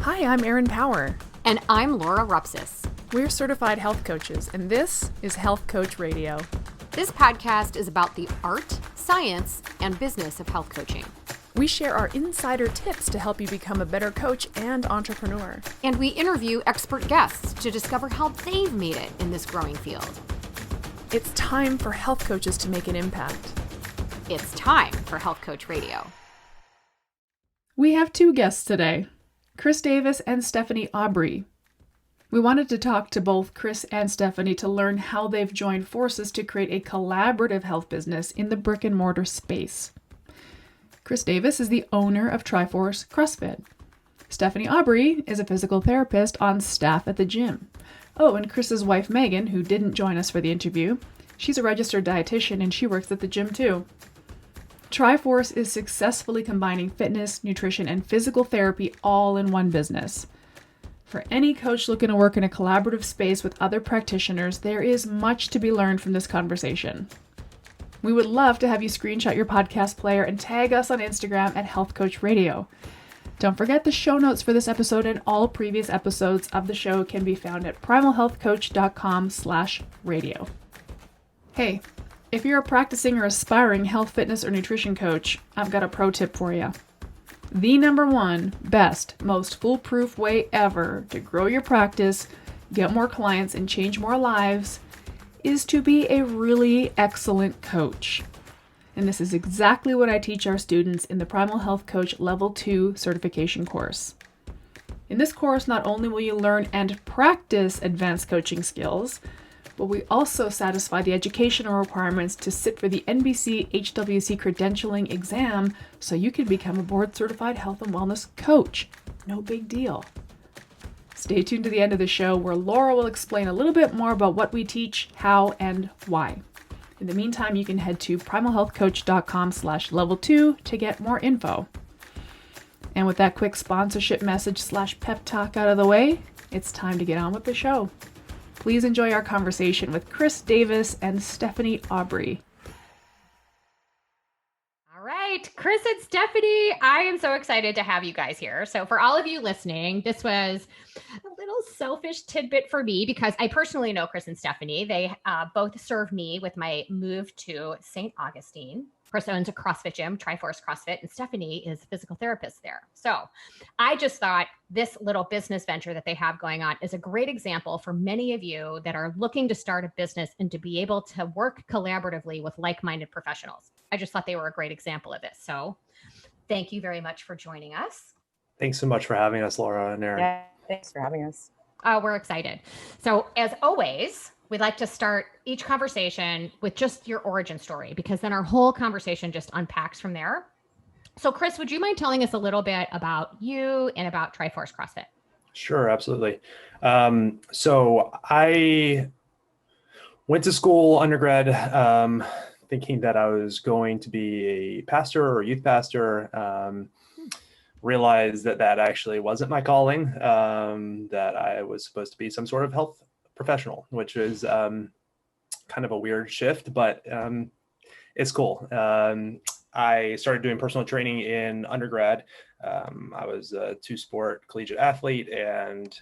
Hi, I'm Erin Power. And I'm Laura Rupsis. We're certified health coaches, and this is Health Coach Radio. This podcast is about the art, science, and business of health coaching. We share our insider tips to help you become a better coach and entrepreneur. And we interview expert guests to discover how they've made it in this growing field. It's time for health coaches to make an impact. It's time for Health Coach Radio. We have two guests today, Chris Davis and Stephanie Aubrey. We wanted to talk to both Chris and Stephanie to learn how they've joined forces to create a collaborative health business in the brick-and-mortar space. Chris Davis is the owner of TriForce CrossFit. Stephanie Aubrey is a physical therapist on staff at the gym. Oh, and Chris's wife Megan, who didn't join us for the interview, she's a registered dietitian and she works at the gym too. TriForce is successfully combining fitness, nutrition, and physical therapy all in one business. For any coach looking to work in a collaborative space with other practitioners, there is much to be learned from this conversation. We would love to have you screenshot your podcast player and tag us on Instagram at Health Coach Radio. Don't forget the show notes for this episode and all previous episodes of the show can be found at primalhealthcoach.com/radio. Hey, if you're a practicing or aspiring health, fitness, or nutrition coach, I've got a pro tip for you. The number one, best, most foolproof way ever to grow your practice, get more clients, and change more lives is to be a really excellent coach. And this is exactly what I teach our students in the Primal Health Coach Level 2 certification course. In this course, not only will you learn and practice advanced coaching skills, but we also satisfy the educational requirements to sit for the NBC HWC credentialing exam so you can become a board-certified health and wellness coach. No big deal. Stay tuned to the end of the show where Laura will explain a little bit more about what we teach, how, and why. In the meantime, you can head to primalhealthcoach.com/level2 to get more info. And with that quick sponsorship message/pep talk out of the way, it's time to get on with the show. Please enjoy our conversation with Chris Davis and Stephanie Aubrey. All right, Chris and Stephanie, I am so excited to have you guys here. So for all of you listening, this was a little selfish tidbit for me because I personally know Chris and Stephanie. They both served me with my move to St. Augustine. Chris owns a CrossFit gym, TriForce CrossFit, and Stephanie is a physical therapist there. So I just thought this little business venture that they have going on is a great example for many of you that are looking to start a business and to be able to work collaboratively with like-minded professionals. I just thought they were a great example of this. So thank you very much for joining us. Thanks so much for having us, Laura and Erin. Yeah, thanks for having us. We're excited. So as always, we'd like to start each conversation with just your origin story, because then our whole conversation just unpacks from there. So Chris, would you mind telling us a little bit about you and about TriForce CrossFit? Sure, absolutely. So I went to school undergrad thinking that I was going to be a pastor or youth pastor. Realized that actually wasn't my calling, that I was supposed to be some sort of health professional, which is kind of a weird shift, but it's cool. I started doing personal training in undergrad. I was a two-sport collegiate athlete and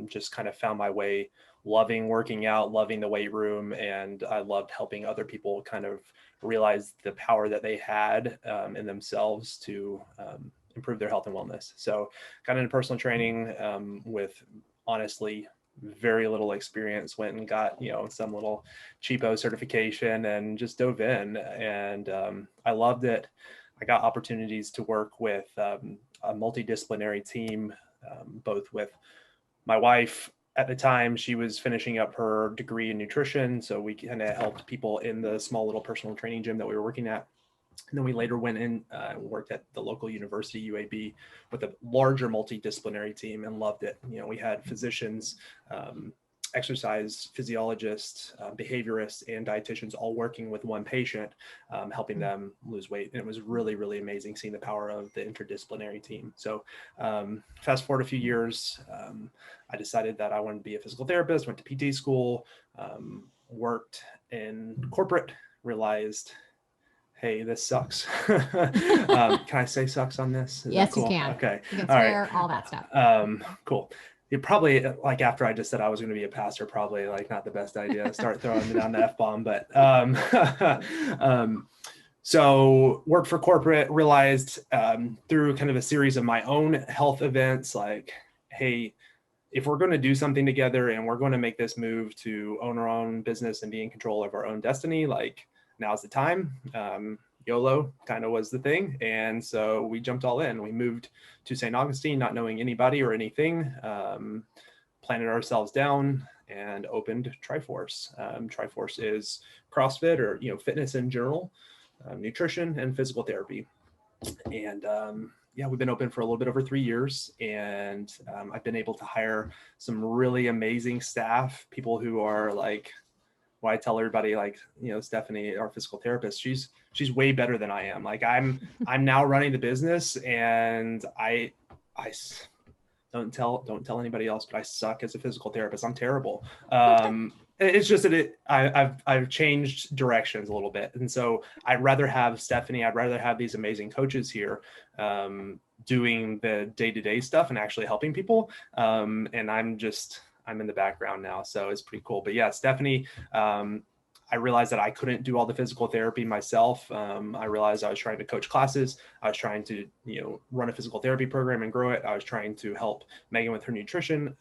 just kind of found my way loving working out, loving the weight room, and I loved helping other people kind of realize the power that they had in themselves to improve their health and wellness. So got into personal training with honestly very little experience, went and got, some little cheapo certification and just dove in. And I loved it. I got opportunities to work with a multidisciplinary team, both with my wife. At the time, she was finishing up her degree in nutrition. So we kind of helped people in the small little personal training gym that we were working at. And then we later went in and worked at the local university, UAB, with a larger multidisciplinary team and loved it. We had physicians, exercise physiologists, behaviorists, and dietitians all working with one patient, helping them lose weight. And it was really, really amazing seeing the power of the interdisciplinary team. So fast forward a few years, I decided that I wanted to be a physical therapist, went to PT school, worked in corporate, realized, hey, this sucks. Can I say sucks on this? Is Yes, that cool? you can. Okay. You can All right. swear, all that stuff. Cool. You probably, like, after I just said I was going to be a pastor, probably like not the best idea to start throwing down the F-bomb, but so worked for corporate, realized through kind of a series of my own health events, like, hey, if we're going to do something together and we're going to make this move to own our own business and be in control of our own destiny, like, now's the time. YOLO kind of was the thing. And so we jumped all in. We moved to St. Augustine, not knowing anybody or anything, planted ourselves down and opened TriForce. TriForce is CrossFit, or, fitness in general, nutrition and physical therapy. And yeah, we've been open for a little bit over 3 years, and I've been able to hire some really amazing staff, people who are like, well, I tell everybody, like, Stephanie, our physical therapist, she's way better than I am. Like, I'm now running the business, and I don't tell anybody else, but I suck as a physical therapist. I'm terrible. It's just that I've changed directions a little bit. And so I'd rather have Stephanie, I'd rather have these amazing coaches here doing the day-to-day stuff and actually helping people. And I'm in the background now. So it's pretty cool. But yeah, Stephanie, I realized that I couldn't do all the physical therapy myself. I realized I was trying to coach classes. I was trying to, run a physical therapy program and grow it. I was trying to help Megan with her nutrition,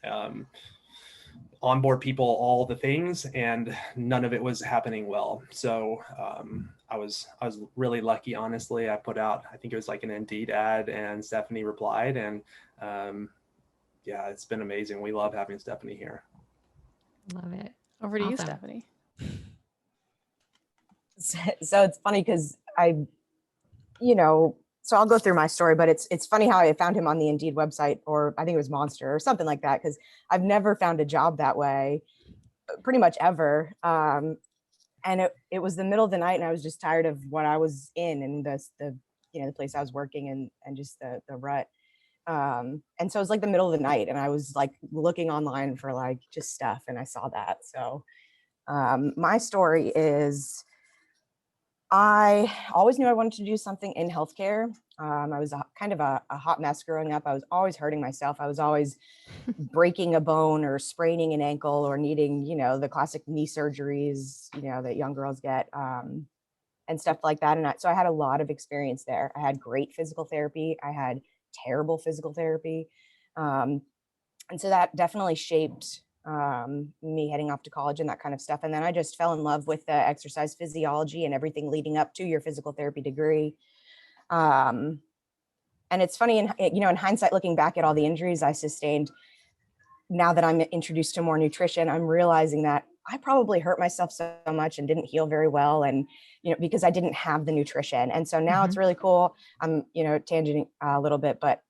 onboard people, all the things, and none of it was happening well. So I was really lucky, honestly. I put out, I think it was like an Indeed ad, and Stephanie replied, and yeah, it's been amazing. We love having Stephanie here. Love it. Over to you, Stephanie. So it's funny because so I'll go through my story, but it's funny how I found him on the Indeed website, or I think it was Monster or something like that, because I've never found a job that way pretty much ever. And it was the middle of the night, and I was just tired of what I was in and the place I was working and just the rut. And so it was like the middle of the night, and I was like looking online for like just stuff, and I saw that. So my story is, I always knew I wanted to do something in healthcare. I was kind of a hot mess growing up. I was always hurting myself. I was always breaking a bone or spraining an ankle or needing, the classic knee surgeries, that young girls get, and stuff like that. And so I had a lot of experience there. I had great physical therapy. I had terrible physical therapy. And so that definitely shaped me heading off to college and that kind of stuff. And then I just fell in love with the exercise physiology and everything leading up to your physical therapy degree. And it's funny, in hindsight, looking back at all the injuries I sustained, now that I'm introduced to more nutrition, I'm realizing that I probably hurt myself so much and didn't heal very well. And, because I didn't have the nutrition. And so now it's really cool. I'm, tangenting a little bit, but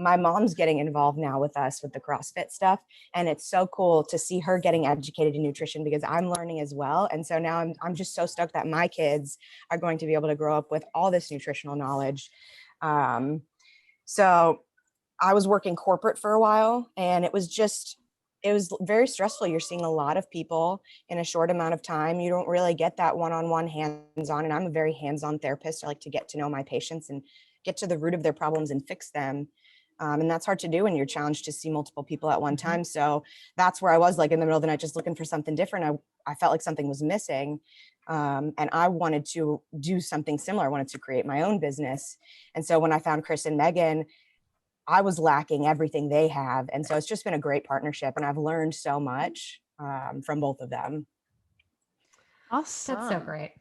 my mom's getting involved now with us with the CrossFit stuff. And it's so cool to see her getting educated in nutrition, because I'm learning as well. And so now I'm just so stoked that my kids are going to be able to grow up with all this nutritional knowledge. So I was working corporate for a while, and it was very stressful. You're seeing a lot of people in a short amount of time. You don't really get that one-on-one hands-on. And I'm a very hands-on therapist. I like to get to know my patients and get to the root of their problems and fix them. And that's hard to do when you're challenged to see multiple people at one time. So that's where I was, like, in the middle of the night, just looking for something different. I felt like something was missing. And I wanted to do something similar. I wanted to create my own business. And so when I found Chris and Megan, I was lacking everything they have. And so it's just been a great partnership, and I've learned so much from both of them. Awesome. That's so great.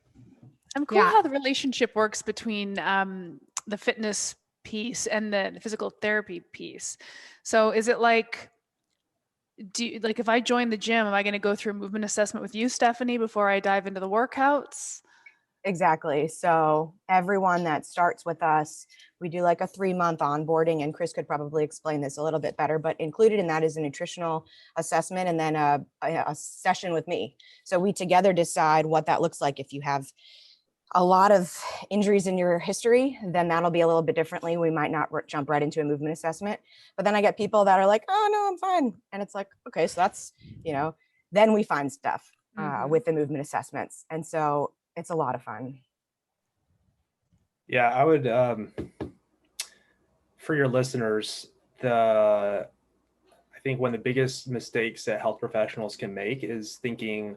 I'm cool how the relationship works between the fitness piece and the physical therapy piece. So is it like, if I join the gym, am I going to go through a movement assessment with you, Stephanie, before I dive into the workouts? Exactly. So everyone that starts with us, we do like a 3-month onboarding, and Chris could probably explain this a little bit better, but included in that is a nutritional assessment and then a session with me. So we together decide what that looks like. If you have a lot of injuries in your history, then that'll be a little bit differently. We might not jump right into a movement assessment, but then I get people that are like, oh no, I'm fine. And it's like, okay, so that's, then we find stuff with the movement assessments. And so it's a lot of fun. Yeah, I would, for your listeners, I think one of the biggest mistakes that health professionals can make is thinking,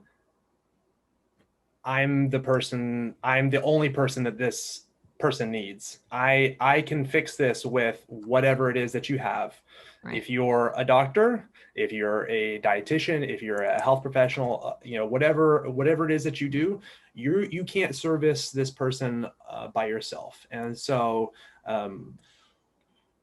I'm the only person that this person needs. I can fix this with whatever it is that you have. Right. If you're a doctor, if you're a dietitian, if you're a health professional, whatever it is that you do, you can't service this person by yourself. And so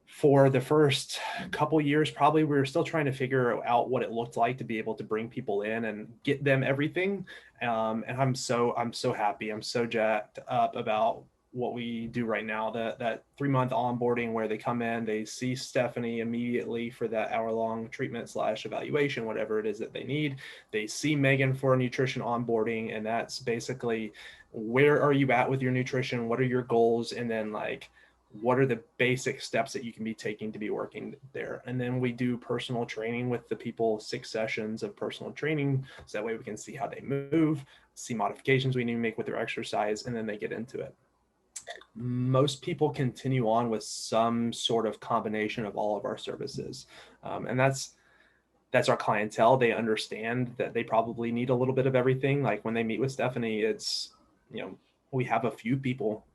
for the first couple years, probably we were still trying to figure out what it looked like to be able to bring people in and get them everything. And I'm so happy. I'm so jacked up about what we do right now. That 3-month onboarding where they come in, they see Stephanie immediately for that hour-long treatment / evaluation, whatever it is that they need. They see Megan for a nutrition onboarding, and that's basically, where are you at with your nutrition? What are your goals? And then like, what are the basic steps that you can be taking to be working there? And then we do personal training with the people, 6 sessions of personal training. So that way we can see how they move, see modifications we need to make with their exercise, and then they get into it. Most people continue on with some sort of combination of all of our services. And that's our clientele. They understand that they probably need a little bit of everything. Like when they meet with Stephanie, it's, we have a few people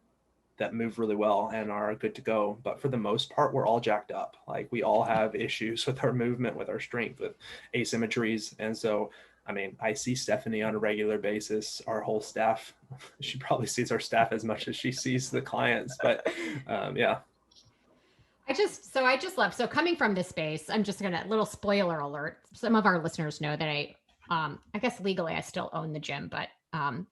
that move really well and are good to go. But for the most part, we're all jacked up. Like we all have issues with our movement, with our strength, with asymmetries. And so, I mean, I see Stephanie on a regular basis, our whole staff. She probably sees our staff as much as she sees the clients, but yeah. I just love, so coming from this space, I'm just going to, little spoiler alert. Some of our listeners know that I guess legally I still own the gym, but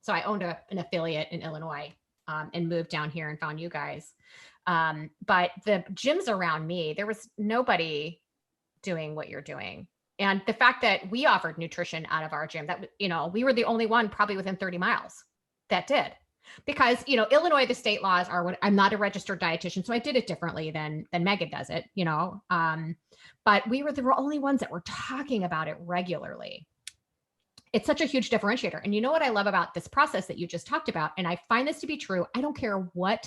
so I owned an affiliate in Illinois and moved down here and found you guys. But the gyms around me, there was nobody doing what you're doing. And the fact that we offered nutrition out of our gym, that, we were the only one probably within 30 miles that did. Because, Illinois, the state laws are what, I'm not a registered dietitian, so I did it differently than Megan does it, but we were the only ones that were talking about it regularly. It's such a huge differentiator. And you know what I love about this process that you just talked about, and I find this to be true, I don't care what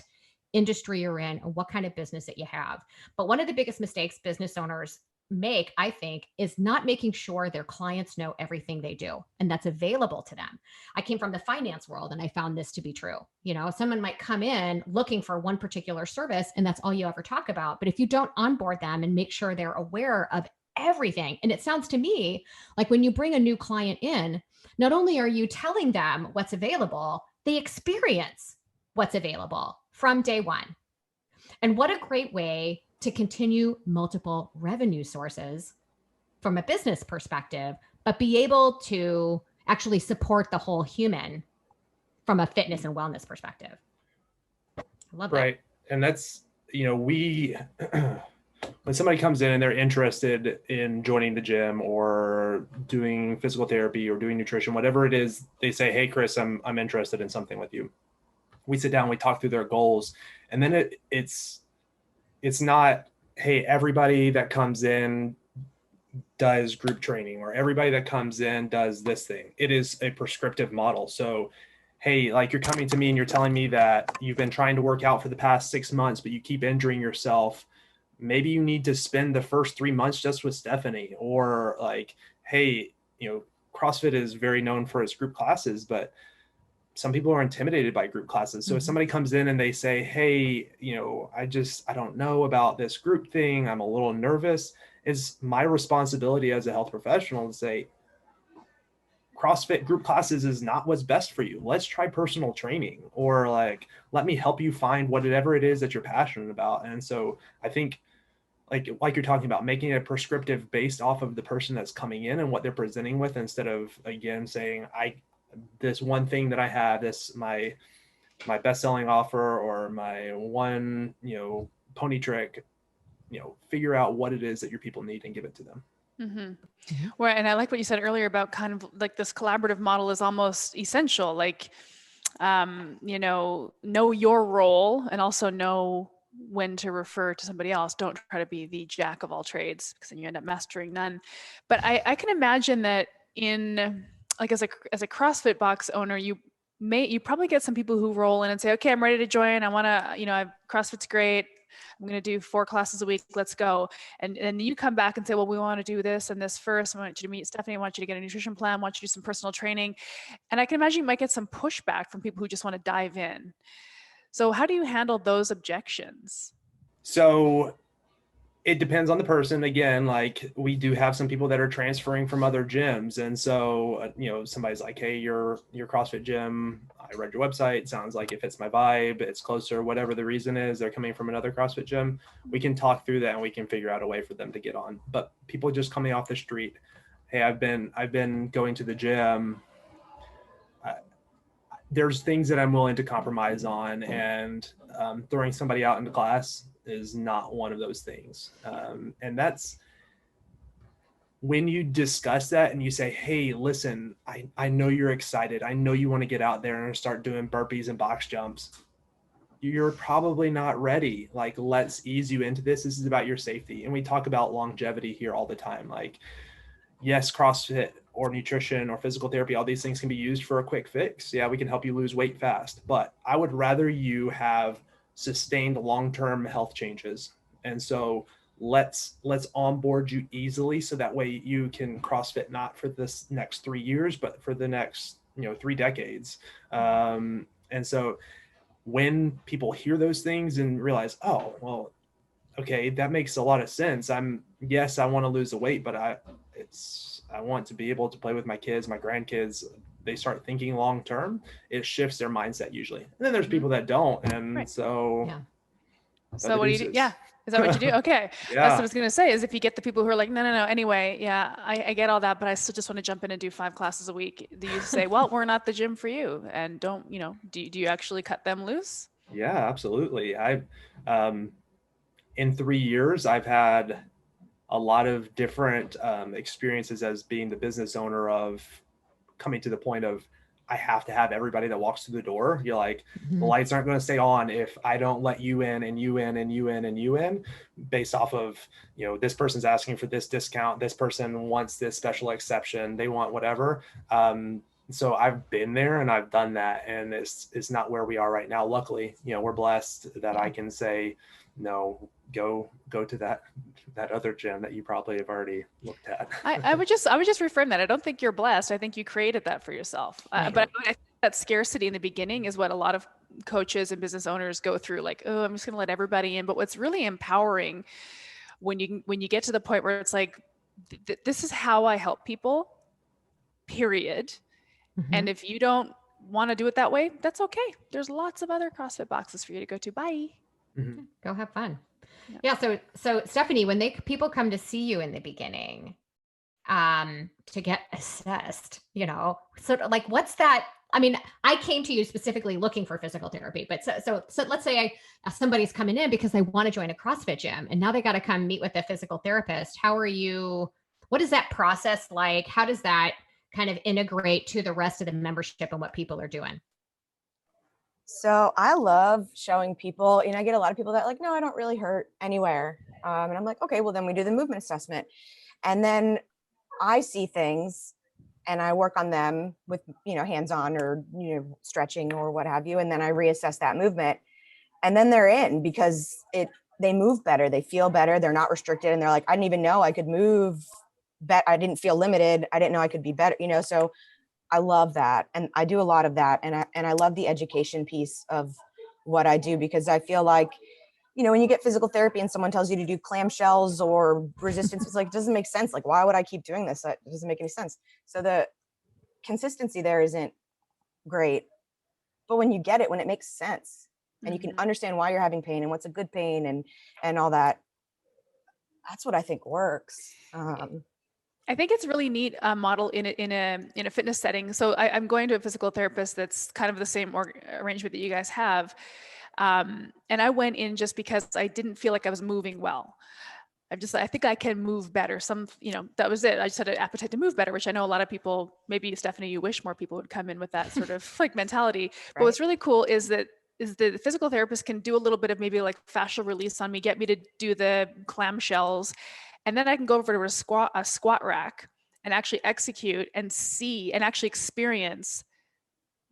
industry you're in or what kind of business that you have, but one of the biggest mistakes business owners make, I think, is not making sure their clients know everything they do and that's available to them. I came from the finance world and I found this to be true. Someone might come in looking for one particular service and that's all you ever talk about. But if you don't onboard them and make sure they're aware of everything, and it sounds to me like when you bring a new client in, not only are you telling them what's available, they experience what's available from day one. And what a great way to continue multiple revenue sources from a business perspective, but be able to actually support the whole human from a fitness and wellness perspective. I love that. Right. And that's, we, when somebody comes in and they're interested in joining the gym or doing physical therapy or doing nutrition, whatever it is, they say, hey, Chris, I'm interested in something with you. We sit down, we talk through their goals, and then it's not, hey, everybody that comes in does group training or everybody that comes in does this thing. It is a prescriptive model. So, hey, like you're coming to me and you're telling me that you've been trying to work out for the past 6 months, but you keep injuring yourself. Maybe you need to spend the first 3 months just with Stephanie. Or like, hey, CrossFit is very known for its group classes, but some people are intimidated by group classes. So if somebody comes in and they say, hey, I don't know about this group thing, I'm a little nervous, it's my responsibility as a health professional to say, CrossFit group classes is not what's best for you. Let's try personal training, or like, let me help you find whatever it is that you're passionate about. And so I think like you're talking about, making it prescriptive based off of the person that's coming in and what they're presenting with, instead of, again, saying, this one thing that I have, this my best-selling offer or my one, pony trick, figure out what it is that your people need and give it to them. Mm-hmm. Well, and I like what you said earlier about kind of like this collaborative model is almost essential. Like, know your role and also know when to refer to somebody else. Don't try to be the jack of all trades, because then you end up mastering none. But I can imagine that in like as a CrossFit box owner, you you probably get some people who roll in and say, okay, I'm ready to join. I want to, CrossFit's great. I'm going to do 4 classes a week. Let's go. And you come back and say, well, we want to do this and this first. I want you to meet Stephanie. I want you to get a nutrition plan. I want you to do some personal training. And I can imagine you might get some pushback from people who just want to dive in. So how do you handle those objections? So it depends on the person. Again, like we do have some people that are transferring from other gyms. And so, somebody's like, hey, your CrossFit gym, I read your website. Sounds like it fits my vibe. It's closer, whatever the reason is, they're coming from another CrossFit gym. We can talk through that and we can figure out a way for them to get on. But people just coming off the street, hey, I've been going to the gym. There's things that I'm willing to compromise on, and throwing somebody out into class is not one of those things. And that's when you discuss that and you say, hey, listen, I know you're excited. I know you want to get out there and start doing burpees and box jumps. You're probably not ready. Like, let's ease you into this. This is about your safety. And we talk about longevity here all the time. Like, yes, CrossFit or nutrition or physical therapy, all these things can be used for a quick fix. Yeah, we can help you lose weight fast, but I would rather you have sustained long-term health changes. And so let's onboard you easily, so that way you can CrossFit not for this next 3 years, but for the next 3 decades. And so when people hear those things and realize, oh, well, okay, that makes a lot of sense. I want to lose the weight, but I want to be able to play with my kids, my grandkids. They start thinking long-term, it shifts their mindset usually. And then there's people that don't. And right. so, yeah. So what do you do? Yeah. Is that what you do? Okay. Yeah. That's what I was going to say, is if you get the people who are like, no. Anyway, yeah, I get all that, but I still just want to jump in and do 5 classes a week. Do you say, well, we're not the gym for you? And don't, do you actually cut them loose? Yeah, absolutely. In 3 years, I've had a lot of different experiences as being the business owner, of coming to the point of, I have to have everybody that walks through the door. You're like, the lights aren't going to stay on if I don't let you in and you in and you in and you in, based off of, this person's asking for this discount. This person wants this special exception. They want whatever. So I've been there and I've done that, and it's not where we are right now. Luckily, we're blessed that I can say, no, go to that other gym that you probably have already looked at. I would just reframe that. I don't think you're blessed. I think you created that for yourself. But I think that scarcity in the beginning is what a lot of coaches and business owners go through. Like, oh, I'm just going to let everybody in. But what's really empowering when you get to the point where it's like, this is how I help people, period. And if you don't want to do it that way, that's okay. There's lots of other CrossFit boxes for you to go to. Bye. Go have fun. Yeah. So Stephanie, when people come to see you in the beginning, to get assessed, sort of like, what's that? I mean, I came to you specifically looking for physical therapy, but so let's say somebody's coming in because they want to join a CrossFit gym, and now they got to come meet with a physical therapist. What is that process like? How does that kind of integrate to the rest of the membership and what people are doing? So I love showing people, I get a lot of people that are like, no, I don't really hurt anywhere. And I'm like, okay, well then we do the movement assessment. And then I see things and I work on them with, hands-on or, stretching or what have you. And then I reassess that movement, and then they're in because they move better. They feel better. They're not restricted. And they're like, I didn't even know I could move. I didn't feel limited. I didn't know I could be better, so I love that. And I do a lot of that. And I love the education piece of what I do, because I feel like, when you get physical therapy and someone tells you to do clamshells or resistance, it's like, it doesn't make sense. Like, why would I keep doing this? That doesn't make any sense. So the consistency there isn't great, but when you get it, when it makes sense and you can understand why you're having pain and what's a good pain and all that, that's what I think works. I think it's really neat model in a fitness setting. So I'm going to a physical therapist that's kind of the same arrangement that you guys have. And I went in just because I didn't feel like I was moving well. I think I can move better. That was it. I just had an appetite to move better, which I know a lot of people, maybe Stephanie, you wish more people would come in with that sort of like mentality. Right. But what's really cool is the physical therapist can do a little bit of maybe like fascial release on me, get me to do the clamshells. And then I can go over to a squat rack and actually execute and see and actually experience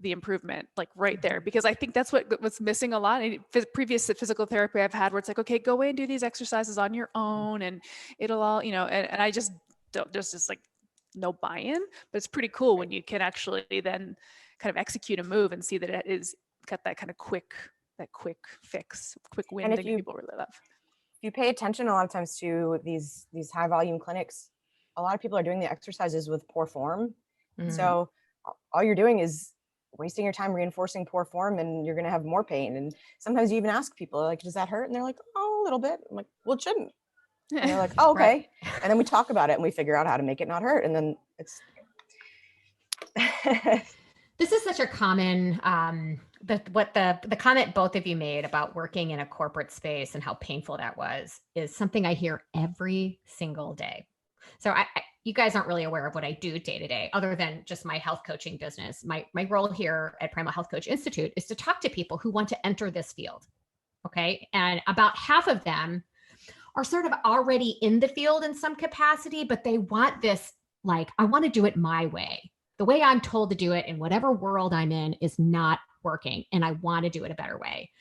the improvement like right there, because I think that's what's missing a lot in previous physical therapy I've had, where it's like, okay, go away and do these exercises on your own and it'll all, and I just don't, just like no buy-in. But it's pretty cool when you can actually then kind of execute a move and see that it is got that kind of quick fix, quick win that people really love. If you pay attention a lot of times to these high volume clinics, a lot of people are doing the exercises with poor form. So all you're doing is wasting your time reinforcing poor form, and you're going to have more pain. And sometimes you even ask people like, does that hurt? And they're like, oh, a little bit. I'm like, well, it shouldn't. And they're like, oh, okay. Right. And then we talk about it and we figure out how to make it not hurt. And then it's. This is such a common, the comment both of you made about working in a corporate space and how painful that was is something I hear every single day. So you guys aren't really aware of what I do day to day, other than just my health coaching business. My role here at Primal Health Coach Institute is to talk to people who want to enter this field. Okay. And about half of them are sort of already in the field in some capacity, but they want this, like, I want to do it my way. The way I'm told to do it in whatever world I'm in is not working, and I want to do it a better way.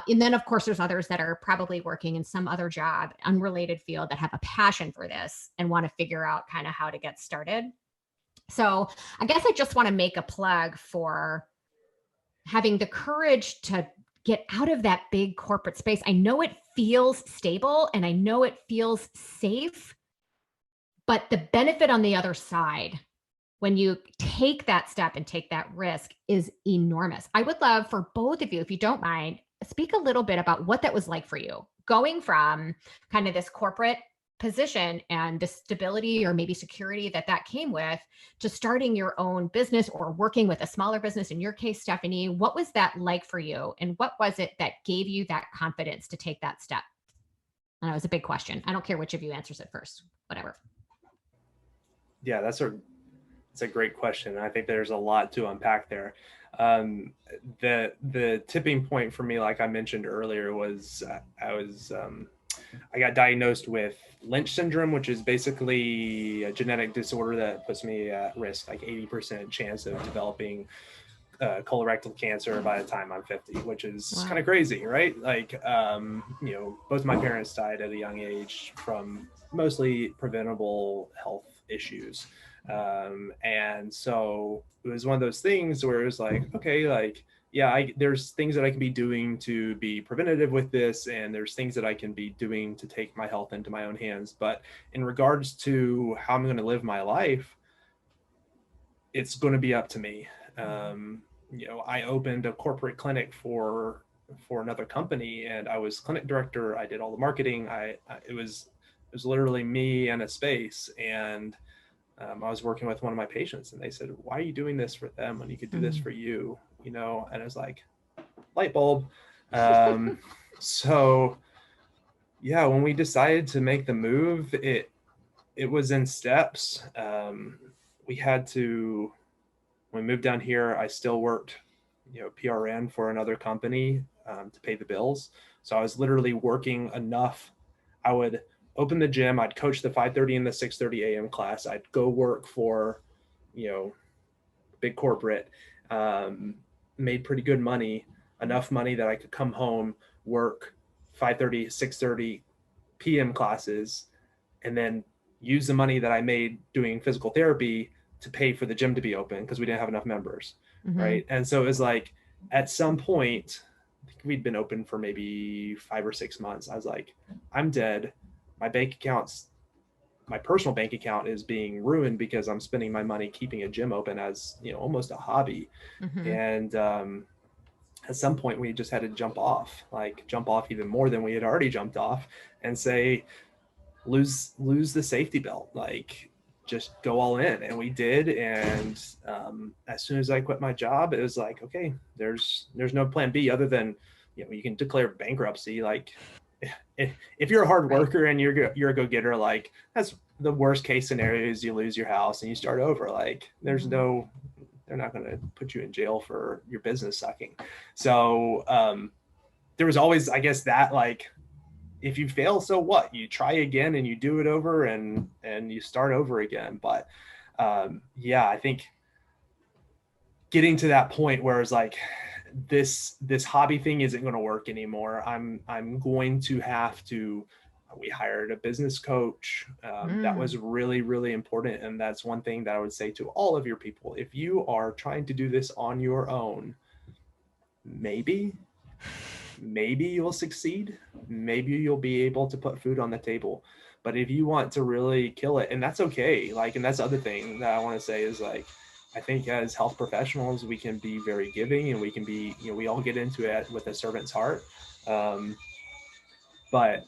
And then, of course, there's others that are probably working in some other job, unrelated field, that have a passion for this and want to figure out kind of how to get started. So I guess I just want to make a plug for having the courage to get out of that big corporate space. I know it feels stable and I know it feels safe, but the benefit on the other side, when you take that step and take that risk, is enormous. I would love for both of you, if you don't mind, speak a little bit about what that was like for you, going from kind of this corporate position and the stability or maybe security that came with, to starting your own business or working with a smaller business. In your case, Stephanie, what was that like for you? And what was it that gave you that confidence to take that step? And that was a big question. I don't care which of you answers it first, whatever. Yeah, that's a great question. I think there's a lot to unpack there. The tipping point for me, like I mentioned earlier, was I got diagnosed with Lynch syndrome, which is basically a genetic disorder that puts me at risk, like 80% chance of developing colorectal cancer by the time I'm 50, which is kind of crazy, right? Like, both my parents died at a young age from mostly preventable health issues. And so it was one of those things where it was like, okay, like, yeah, there's things that I can be doing to be preventative with this, and there's things that I can be doing to take my health into my own hands. But in regards to how I'm going to live my life, it's going to be up to me. I opened a corporate clinic for another company, and I was clinic director. I did all the marketing. It was literally me and a space, and I was working with one of my patients, and they said, "Why are you doing this for them when you could do this for you?" And I was like, light bulb. So yeah, when we decided to make the move, it was in steps. When we moved down here, I still worked, PRN for another company to pay the bills. So I was literally working enough. I would open the gym, I'd coach the 5:30 and the 6:30 a.m. class. I'd go work for, big corporate, made pretty good money, enough money that I could come home, work 5:30, 6:30 p.m. classes, and then use the money that I made doing physical therapy to pay for the gym to be open, because we didn't have enough members. Right. And so it was like, at some point, I think we'd been open for maybe 5 or 6 months. I was like, I'm dead. My personal bank account is being ruined because I'm spending my money keeping a gym open as, almost a hobby. And at some point we just had to jump off even more than we had already jumped off, and say, lose the safety belt, like, just go all in. And we did. And as soon as I quit my job, it was like, okay, there's no plan B other than, you can declare bankruptcy. Like, if you're a hard worker and you're a go-getter, like, that's the worst case scenario, is you lose your house and you start over. Like, they're not going to put you in jail for your business sucking. So there was always, I guess, that, like, if you fail, so what? You try again and you do it over and you start over again. But I think getting to that point where it's like, this hobby thing isn't going to work anymore. I'm going to have to, we hired a business coach. That was really, really important. And that's one thing that I would say to all of your people. If you are trying to do this on your own, maybe you'll succeed. Maybe you'll be able to put food on the table. But if you want to really kill it, and that's okay. Like, and that's the other thing that I want to say is like, I think as health professionals, we can be very giving, and we can be, you know, we all get into it with a servant's heart. But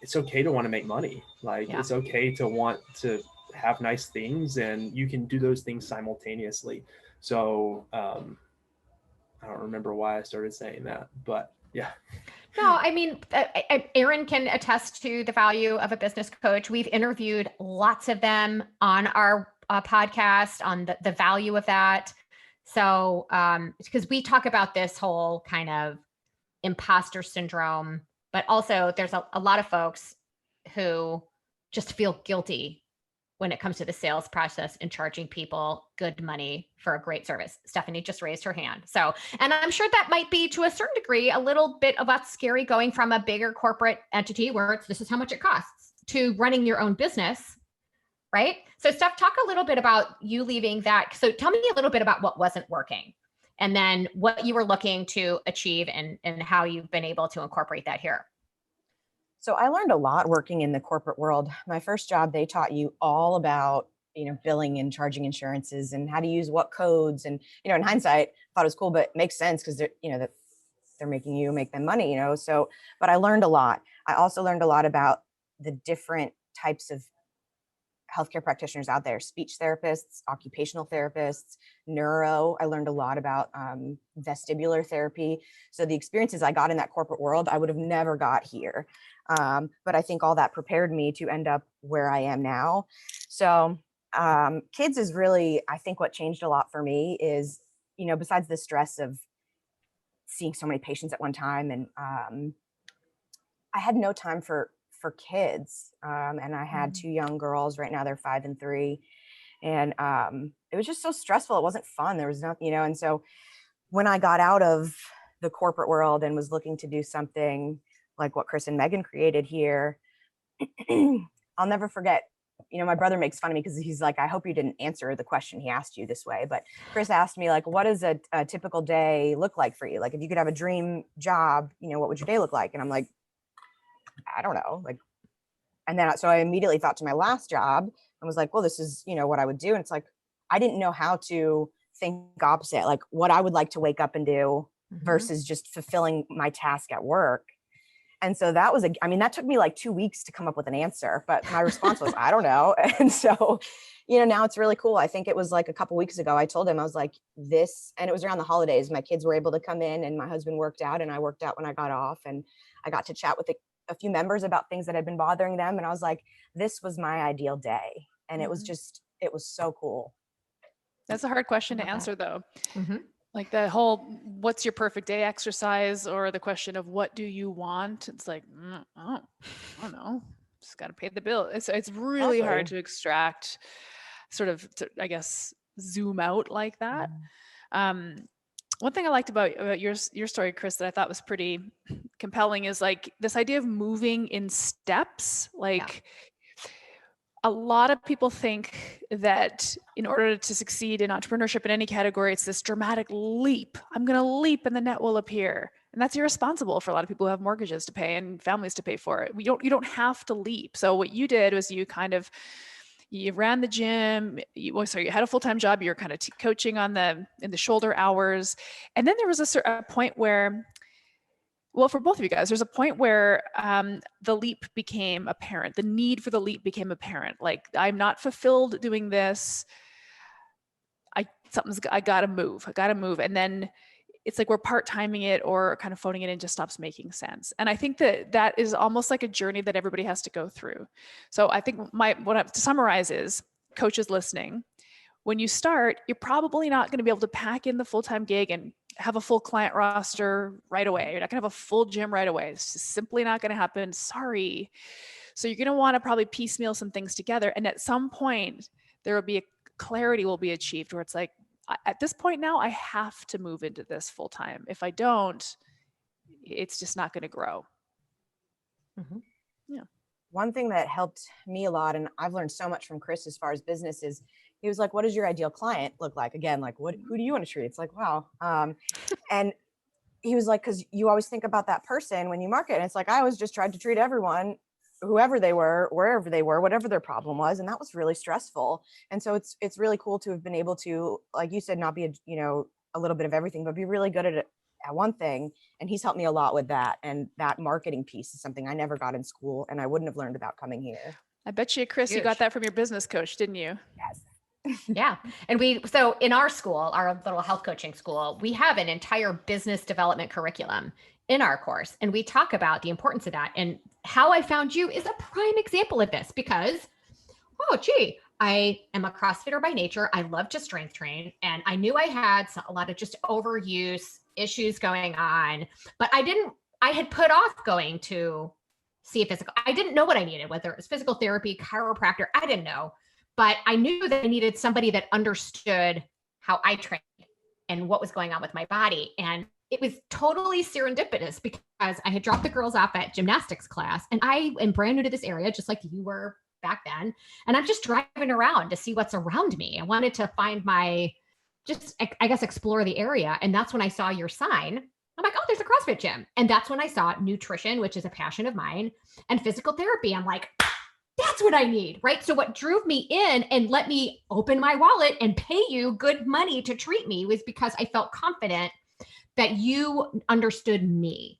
it's okay to want to make money. Like, it's okay to want to have nice things, and you can do those things simultaneously. So, I don't remember why I started saying that, but yeah. No, I mean, Aaron can attest to the value of a business coach. We've interviewed lots of them on our podcast on the value of that. So, because we talk about this whole kind of imposter syndrome, but also there's a lot of folks who just feel guilty when it comes to the sales process and charging people good money for a great service. Stephanie just raised her hand. So, and I'm sure that might be to a certain degree, a little bit of what's scary going from a bigger corporate entity where it's, this is how much it costs, to running your own business, right? So Steph, talk a little bit about you leaving that. So tell me a little bit about what wasn't working and then what you were looking to achieve and how you've been able to incorporate that here. So I learned a lot working in the corporate world. My first job, they taught you all about, you know, billing and charging insurances and how to use what codes. And, you know, in hindsight, I thought it was cool, but it makes sense because they're, you know, that they're making you make them money, you know? So, but I learned a lot. I also learned a lot about the different types of healthcare practitioners out there, speech therapists, occupational therapists, neuro. I learned a lot about vestibular therapy. So the experiences I got in that corporate world, I would have never got here. But I think all that prepared me to end up where I am now. So kids is really, I think what changed a lot for me is, you know, besides the stress of seeing so many patients at one time, and I had no time for kids. And I had two young girls. Right now they're 5 and 3. And it was just so stressful. It wasn't fun. There was nothing, you know. And so when I got out of the corporate world and was looking to do something like what Chris and Megan created here, I'll never forget, you know, my brother makes fun of me because he's like, I hope you didn't answer the question he asked you this way. But Chris asked me, like, what does a typical day look like for you? Like, if you could have a dream job, you know, what would your day look like? And I'm like, I don't know. Like, and then, so I immediately thought to my last job and was like, well, this is, you know, what I would do. And it's like, I didn't know how to think opposite, like what I would like to wake up and do versus just fulfilling my task at work. And so that was, I mean, that took me like 2 weeks to come up with an answer, but my response was, I don't know. And so, you know, now it's really cool. I think it was like a couple weeks ago, I told him, I was like, this, and it was around the holidays. My kids were able to come in and my husband worked out and I worked out when I got off, and I got to chat with a few members about things that had been bothering them. And I was like, this was my ideal day. And it was just, it was so cool. That's a hard question to answer though. Like the whole, what's your perfect day exercise, or the question of what do you want? It's like, I don't know. Just got to pay the bill. It's really hard to extract, sort of, I guess, zoom out like that. One thing I liked about your story, Chris, that I thought was pretty compelling is like this idea of moving in steps. Like a lot of people think that in order to succeed in entrepreneurship in any category, it's this dramatic leap. I'm going to leap and the net will appear. And that's irresponsible for a lot of people who have mortgages to pay and families to pay for it. You don't have to leap. So what you did was you ran the gym, you had a full-time job, you were kind of coaching in the shoulder hours. And then there was a point where, well, for both of you guys, there's a point where the leap became apparent. The need for the leap became apparent. Like, I'm not fulfilled doing this. I gotta move. And then it's like we're part-timing it or kind of phoning it in just stops making sense. And I think that is almost like a journey that everybody has to go through. So I think to summarize is, coaches listening, when you start, you're probably not going to be able to pack in the full-time gig and have a full client roster right away. You're not going to have a full gym right away. It's just simply not going to happen. Sorry. So you're going to want to probably piecemeal some things together. And at some point, clarity will be achieved where it's like, at this point now, I have to move into this full time. If I don't, it's just not going to grow. Mm-hmm. Yeah. One thing that helped me a lot, and I've learned so much from Chris as far as business, is he was like, what does your ideal client look like? Again, like, who do you want to treat? It's like, wow. And he was like, because you always think about that person when you market. And it's like, I always just tried to treat everyone, whoever they were, wherever they were, whatever their problem was. And that was really stressful. And so it's really cool to have been able to, like you said, not be, a little bit of everything, but be really good at it at one thing. And he's helped me a lot with that. And that marketing piece is something I never got in school and I wouldn't have learned about coming here. I bet you, Chris, you got that from your business coach, didn't you? Yes. Yeah. And so in our school, our little health coaching school, we have an entire business development curriculum in our course. And we talk about the importance of that. And How I Found You is a prime example of this because, I am a CrossFitter by nature. I love to strength train. And I knew I had a lot of just overuse issues going on, but I had put off going to see a physical. I didn't know what I needed, whether it was physical therapy, chiropractor, I didn't know. But I knew that I needed somebody that understood how I trained and what was going on with my body. And it was totally serendipitous because I had dropped the girls off at gymnastics class and I am brand new to this area, just like you were back then. And I'm just driving around to see what's around me. I wanted to find explore the area. And that's when I saw your sign. I'm like, oh, there's a CrossFit gym. And that's when I saw nutrition, which is a passion of mine, and physical therapy. I'm like, that's what I need, right? So what drove me in and let me open my wallet and pay you good money to treat me was because I felt confident that you understood me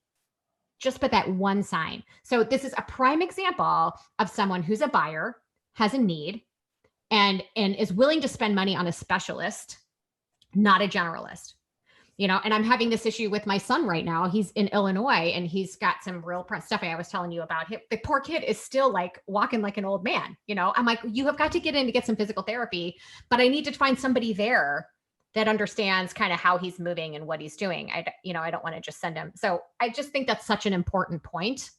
just by that one sign. So this is a prime example of someone who's a buyer, has a need, and is willing to spend money on a specialist, not a generalist. And I'm having this issue with my son right now. He's in Illinois and he's got some real stuff I was telling you about. The poor kid is still like walking like an old man. I'm like, you have got to get in to get some physical therapy, but I need to find somebody there that understands kind of how he's moving and what he's doing. I don't want to just send him. So I just think that's such an important point,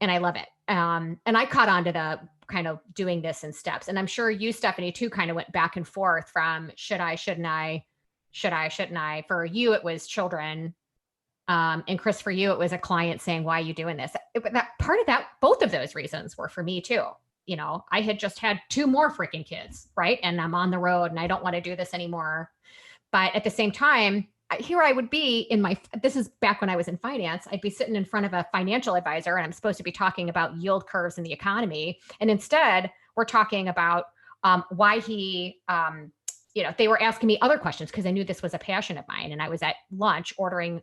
and I love it. And I caught on to the kind of doing this in steps. And I'm sure you, Stephanie, too, kind of went back and forth from should I, shouldn't I? Should I, shouldn't I? For you, it was children. And Chris, for you, it was a client saying, why are you doing this? Both of those reasons were for me too. I had just had 2 more freaking kids, right? And I'm on the road and I don't want to do this anymore. But at the same time, here I would be this is back when I was in finance, I'd be sitting in front of a financial advisor and I'm supposed to be talking about yield curves in the economy. And instead we're talking about why he, they were asking me other questions because I knew this was a passion of mine. And I was at lunch ordering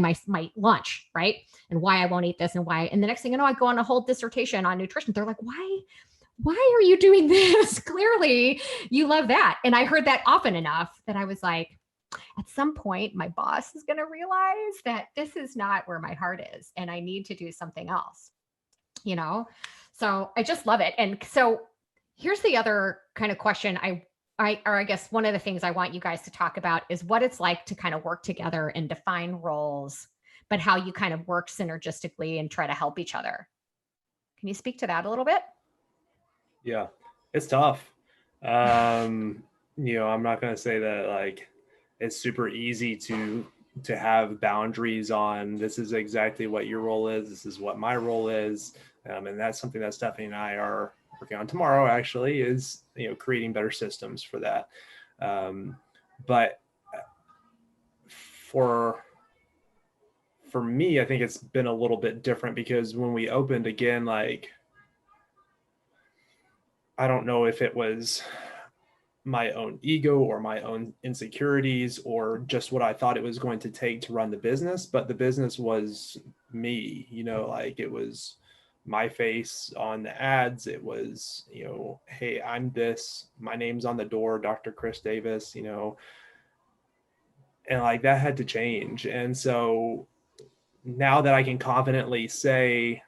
my lunch, right? And why I won't eat this and why. And the next thing you know, I go on a whole dissertation on nutrition. They're like, why are you doing this? Clearly you love that. And I heard that often enough that I was like, at some point, my boss is going to realize that this is not where my heart is and I need to do something else, So I just love it. And so here's the other kind of question I guess one of the things I want you guys to talk about is what it's like to kind of work together and define roles, but how you kind of work synergistically and try to help each other. Can you speak to that a little bit? Yeah, it's tough. I'm not going to say that like it's super easy to have boundaries on this is exactly what your role is. This is what my role is. And that's something that Stephanie and I are working on tomorrow actually is, creating better systems for that. But for me, I think it's been a little bit different because when we opened again, like, I don't know if it was my own ego or my own insecurities or just what I thought it was going to take to run the business, but the business was me, like it was my face on the ads. It was, hey, I'm this, my name's on the door, Dr. Chris Davis, and like that had to change. And so now that I can confidently say,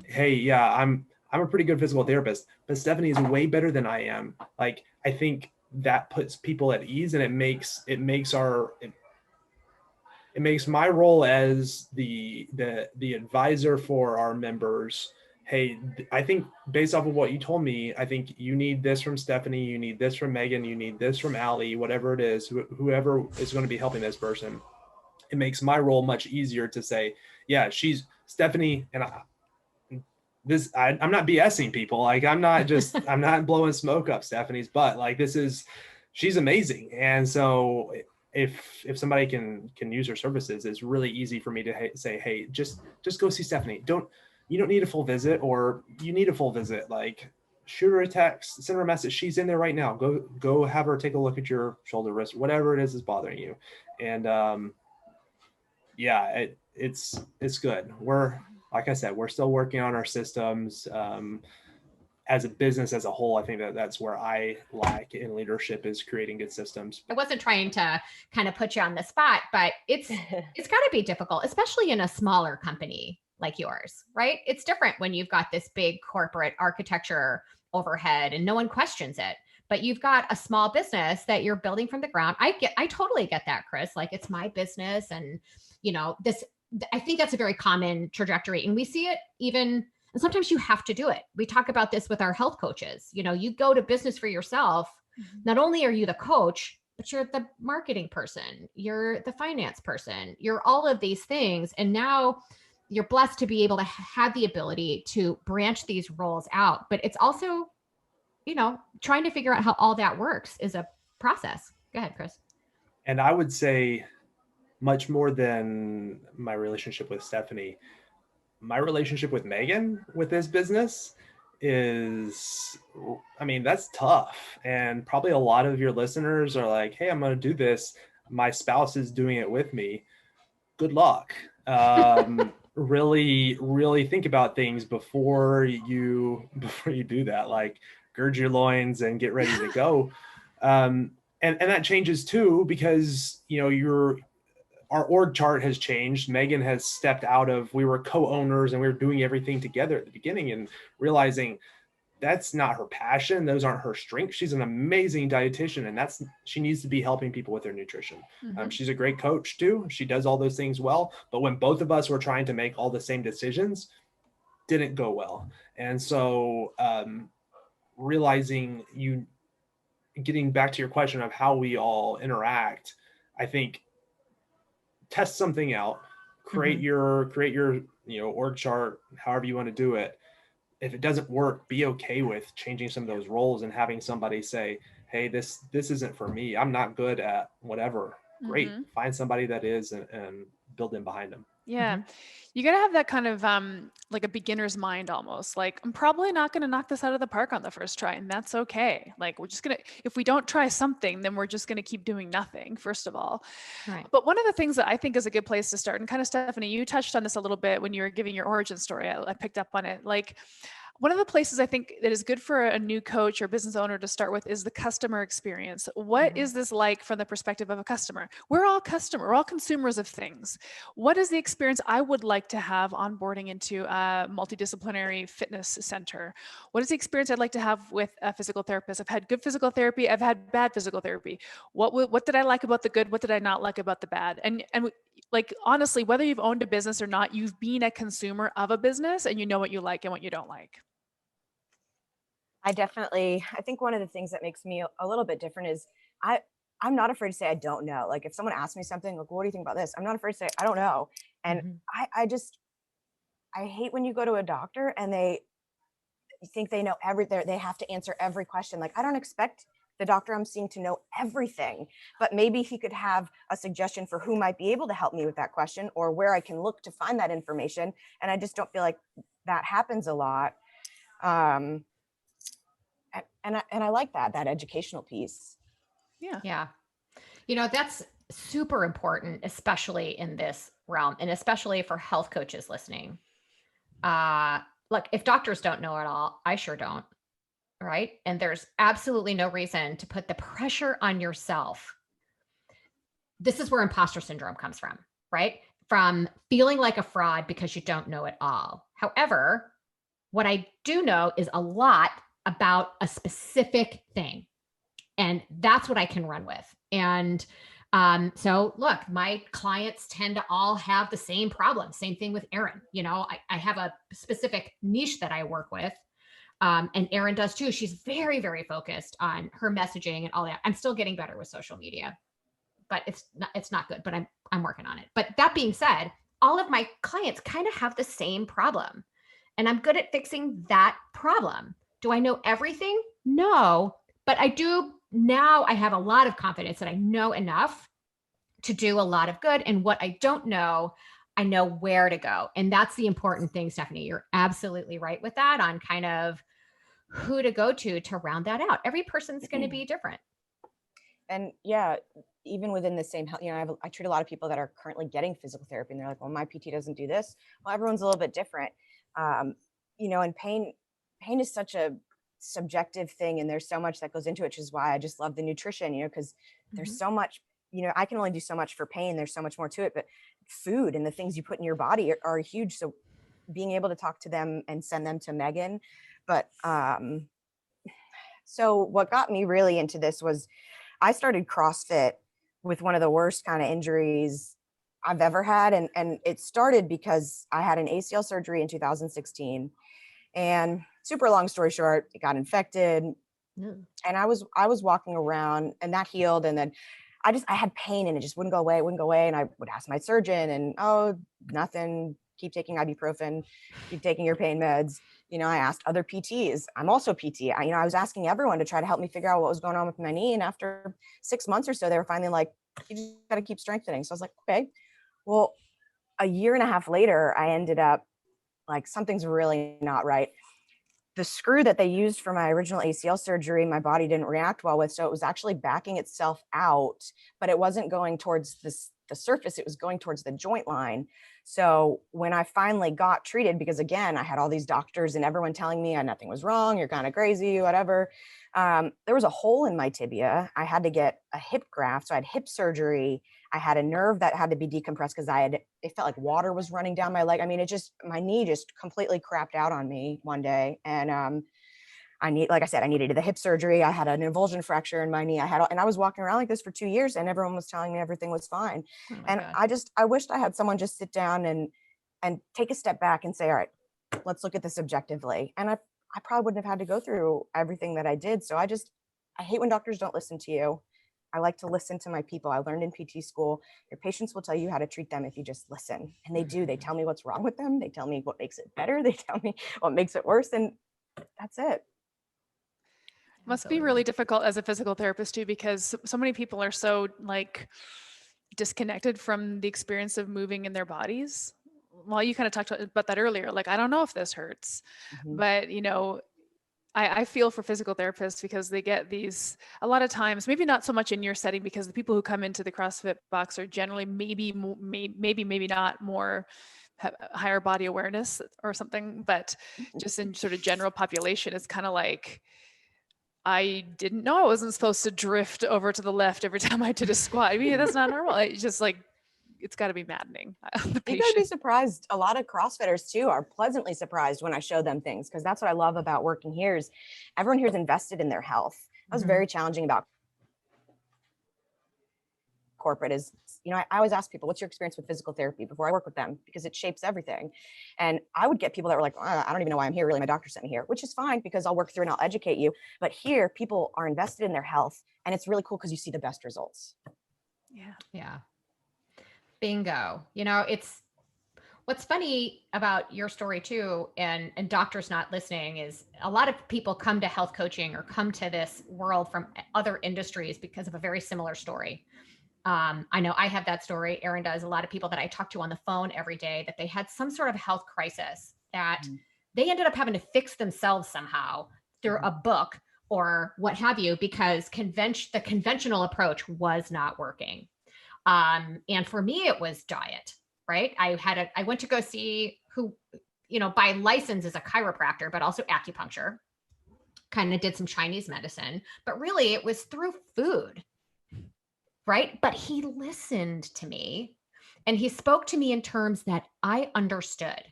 hey, yeah, I'm a pretty good physical therapist, but Stephanie is way better than I am. Like, I think that puts people at ease and it makes my role as the advisor for our members hey, I think based off of what you told me, I think you need this from Stephanie, you need this from Megan, you need this from Allie, whatever it is, whoever is going to be helping this person. It makes my role much easier to say, yeah, she's Stephanie, and I'm not BSing people. Like I'm not blowing smoke up Stephanie's butt. Like she's amazing. And so if somebody can use her services, it's really easy for me to say, hey, just go see Stephanie. You don't need a full visit, or you need a full visit. Like shoot her a text, send her a message. She's in there right now. Go have her take a look at your shoulder, wrist, whatever it is bothering you. And yeah, it's good. Like I said, we're still working on our systems. As a business as a whole, I think that's where I lack in leadership, is creating good systems. I wasn't trying to kind of put you on the spot, but it's got to be difficult, especially in a smaller company like yours, right? It's different when you've got this big corporate architecture overhead and no one questions it. But you've got a small business that you're building from the ground. I totally get that, Chris. Like it's my business, and I think that's a very common trajectory, and we see it even. And sometimes you have to do it. We talk about this with our health coaches. You go to business for yourself. Mm-hmm. Not only are you the coach, but you're the marketing person, you're the finance person, you're all of these things. And now you're blessed to be able to have the ability to branch these roles out. But it's also, trying to figure out how all that works is a process. Go ahead, Chris. And I would say much more than my relationship with Stephanie, my relationship with Megan with this business is, that's tough. And probably a lot of your listeners are like, hey, I'm going to do this. My spouse is doing it with me. Good luck. Really, really think about things before you do that. Like gird your loins and get ready to go. And that changes too, because, our org chart has changed. Megan has stepped out of, we were co-owners and we were doing everything together at the beginning, and realizing that's not her passion. Those aren't her strengths. She's an amazing dietitian, and she needs to be helping people with their nutrition. Mm-hmm. She's a great coach too. She does all those things well, but when both of us were trying to make all the same decisions, didn't go well. And so realizing getting back to your question of how we all interact, I think, test something out, create mm-hmm. your org chart, however you want to do it. If it doesn't work, be okay with changing some of those roles and having somebody say, hey, this isn't for me. I'm not good at whatever. Great. Mm-hmm. Find somebody that is and build in behind them. Yeah. Mm-hmm. You got to have that kind of like a beginner's mind almost. Like, I'm probably not going to knock this out of the park on the first try, and that's okay. Like, we're just going to, if we don't try something, then we're just going to keep doing nothing, first of all. Right. But one of the things that I think is a good place to start, and kind of Stephanie, you touched on this a little bit when you were giving your origin story. I picked up on it. Like, one of the places I think that is good for a new coach or business owner to start with is the customer experience. What mm-hmm. is this like from the perspective of a customer? We're all consumers of things. What is the experience I would like to have onboarding into a multidisciplinary fitness center? What is the experience I'd like to have with a physical therapist? I've had good physical therapy. I've had bad physical therapy. What did I like about the good? What did I not like about the bad? And like, honestly, whether you've owned a business or not, you've been a consumer of a business and you know what you like and what you don't like. I think one of the things that makes me a little bit different is I'm not afraid to say I don't know. Like if someone asks me something, like, what do you think about this? I'm not afraid to say, I don't know. And mm-hmm. I hate when you go to a doctor and they think they know everything. They have to answer every question. Like, I don't expect the doctor I'm seeing to know everything, but maybe he could have a suggestion for who might be able to help me with that question or where I can look to find that information. And I just don't feel like that happens a lot. And I like that educational piece. Yeah. Yeah. That's super important, especially in this realm and especially for health coaches listening. Look, if doctors don't know it all, I sure don't. Right. And there's absolutely no reason to put the pressure on yourself. This is where imposter syndrome comes from, right? From feeling like a fraud because you don't know it all. However, what I do know is a lot about a specific thing. And that's what I can run with. And So look, my clients tend to all have the same problem. Same thing with Erin. I have a specific niche that I work with. And Erin does too. She's very, very focused on her messaging and all that. I'm still getting better with social media, but it's not good, but I'm working on it. But that being said, all of my clients kind of have the same problem, and I'm good at fixing that problem. Do I know everything? No, but I do now. I have a lot of confidence that I know enough to do a lot of good. And what I don't know, I know where to go. And that's the important thing, Stephanie. You're absolutely right with that on kind of who to go to round that out. Every person's going to be different. And yeah, even within the same health, I treat a lot of people that are currently getting physical therapy, and they're like, well, my PT doesn't do this. Well, everyone's a little bit different. And pain is such a subjective thing, and there's so much that goes into it, which is why I just love the nutrition, because there's so much, I can only do so much for pain. There's so much more to it, but food and the things you put in your body are huge. So being able to talk to them and send them to Megan. But so what got me really into this was I started CrossFit with one of the worst kind of injuries I've ever had. And it started because I had an ACL surgery in 2016, and super long story short, it got infected. And I was walking around, and that healed. And then I had pain, and it just wouldn't go away. And I would ask my surgeon, and, oh, nothing, keep taking ibuprofen, keep taking your pain meds. I asked other PTs. I'm also PT. I was asking everyone to try to help me figure out what was going on with my knee. And after 6 months or so, they were finally like, you just got to keep strengthening. So I was like, okay. Well, a year and a half later, I ended up like, something's really not right. The screw that they used for my original ACL surgery, my body didn't react well with. So it was actually backing itself out, but it wasn't going towards the surface. It was going towards the joint line. So when I finally got treated, because again, I had all these doctors and everyone telling me nothing was wrong, you're kind of crazy, whatever. There was a hole in my tibia. I had to get a hip graft. So I had hip surgery. I had a nerve that had to be decompressed because it felt like water was running down my leg. I mean, my knee just completely crapped out on me one day. And like I said, I needed the hip surgery. I had an avulsion fracture in my knee. And I was walking around like this for 2 years, and everyone was telling me everything was fine. And God. I wished I had someone just sit down and take a step back and say, all right, let's look at this objectively. And I probably wouldn't have had to go through everything that I did. So I hate when doctors don't listen to you. I like to listen to my people. I learned in PT school, your patients will tell you how to treat them if you just listen. And they do. They tell me what's wrong with them. They tell me what makes it better. They tell me what makes it worse. And that's it. Must be really difficult as a physical therapist too, because so many people are so like disconnected from the experience of moving in their bodies. Well, you kind of talked about that earlier. Like, I don't know if this hurts, but I feel for physical therapists because they get these, a lot of times, maybe not so much in your setting, because the people who come into the CrossFit box are generally maybe not more higher body awareness or something, but just in sort of general population, it's kind of like, I didn't know I wasn't supposed to drift over to the left every time I did a squat. I mean, that's not normal. It's just like, it's got to be maddening. You got to be surprised. A lot of CrossFitters too are pleasantly surprised when I show them things, because that's what I love about working here is everyone here is invested in their health. That was very challenging about corporate is, I always ask people, what's your experience with physical therapy before I work with them? Because it shapes everything. And I would get people that were like, I don't even know why I'm here. Really, my doctor sent me here, which is fine because I'll work through and I'll educate you. But here, people are invested in their health, and it's really cool because you see the best results. Yeah. Bingo. It's what's funny about your story too, and doctors not listening, is a lot of people come to health coaching or come to this world from other industries because of a very similar story. I know I have that story. Erin does. A lot of people that I talk to on the phone every day, that they had some sort of health crisis that they ended up having to fix themselves somehow through a book or what have you, because the conventional approach was not working. And for me, it was diet, right? I went to go see who, by license is a chiropractor, but also acupuncture, kind of did some Chinese medicine, but really it was through food. Right. But he listened to me, and he spoke to me in terms that I understood.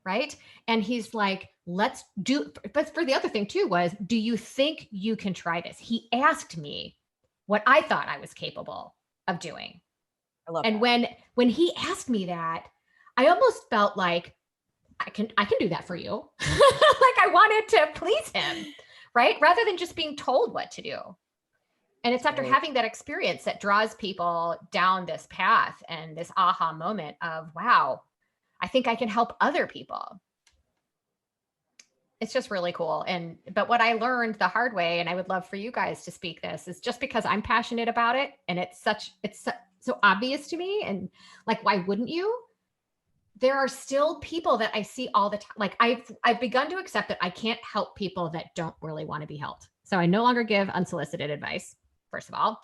Right. And he's like, let's do. But for the other thing too was, do you think you can try this? He asked me what I thought I was capable of doing. I love And that. when he asked me that, I almost felt like I can do that for you. Like I wanted to please him, right? Rather than just being told what to do. And it's after having that experience that draws people down this path and this aha moment of, wow, I think I can help other people. It's just really cool. But what I learned the hard way, and I would love for you guys to speak this, is just because I'm passionate about it and it's so obvious to me, and like, why wouldn't you? There are still people that I see all the time. Like I've begun to accept that I can't help people that don't really want to be helped. So I no longer give unsolicited advice, first of all.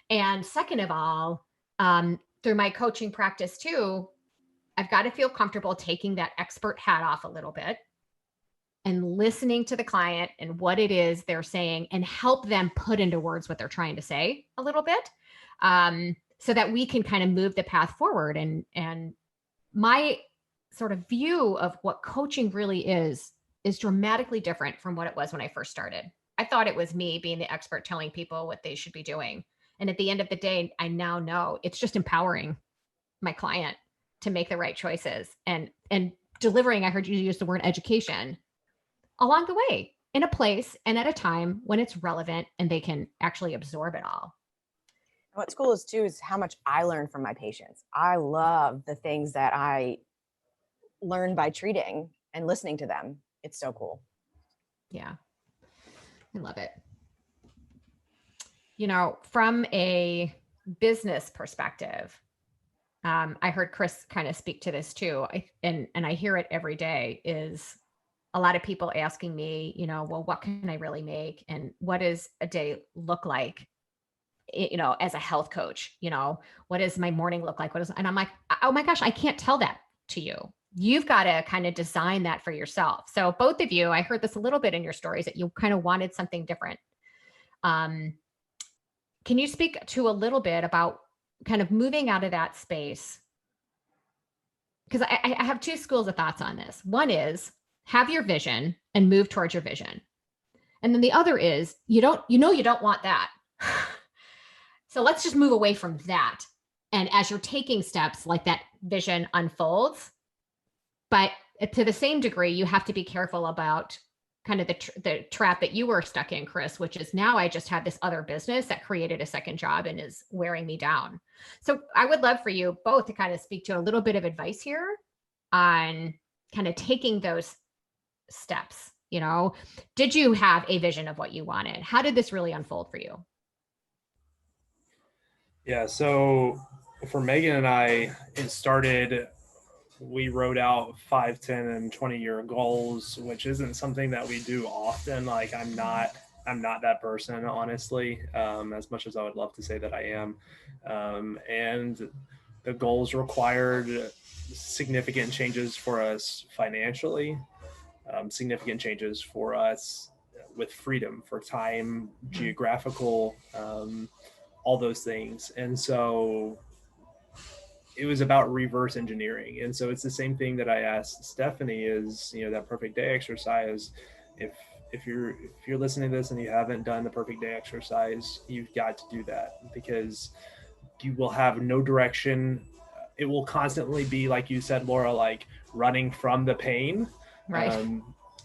And second of all, through my coaching practice too, I've got to feel comfortable taking that expert hat off a little bit and listening to the client and what it is they're saying and help them put into words what they're trying to say a little bit, so that we can kind of move the path forward. And my sort of view of what coaching really is dramatically different from what it was when I first started. I thought it was me being the expert telling people what they should be doing. And at the end of the day, I now know it's just empowering my client to make the right choices and delivering, I heard you use the word education, along the way, in a place and at a time when it's relevant and they can actually absorb it all. What's cool is too is how much I learn from my patients. I love the things that I learn by treating and listening to them. It's so cool. Yeah, I love it. You know, from a business perspective, I heard Chris kind of speak to this too. And I hear it every day, is a lot of people asking me, you know, well, what can I really make? And what does a day look like? You know, as a health coach, you know, what does my morning look like? And I'm like, oh my gosh, I can't tell that to you. You've got to kind of design that for yourself. So both of you, I heard this a little bit in your stories that you kind of wanted something different. Can you speak to a little bit about kind of moving out of that space? Because I have two schools of thoughts on this. One is have your vision and move towards your vision. And then the other is you don't want that. So let's just move away from that. And as you're taking steps, like that vision unfolds. But to the same degree, you have to be careful about kind of the trap that you were stuck in, Chris, which is now I just have this other business that created a second job and is wearing me down. So I would love for you both to kind of speak to a little bit of advice here on kind of taking those steps. You know, did you have a vision of what you wanted? How did this really unfold for you? Yeah, so for Megan and I, it started, we wrote out 5, 10, and 20-year goals, which isn't something that we do often. Like I'm not that person, honestly, as much as I would love to say that I am. And the goals required significant changes for us financially, significant changes for us with freedom, for time, geographical, all those things. And so it was about reverse engineering. And so it's the same thing that I asked Stephanie is, you know, that perfect day exercise. If you're listening to this and you haven't done the perfect day exercise, you've got to do that, because you will have no direction. It will constantly be, like you said, Laura, like running from the pain. Right.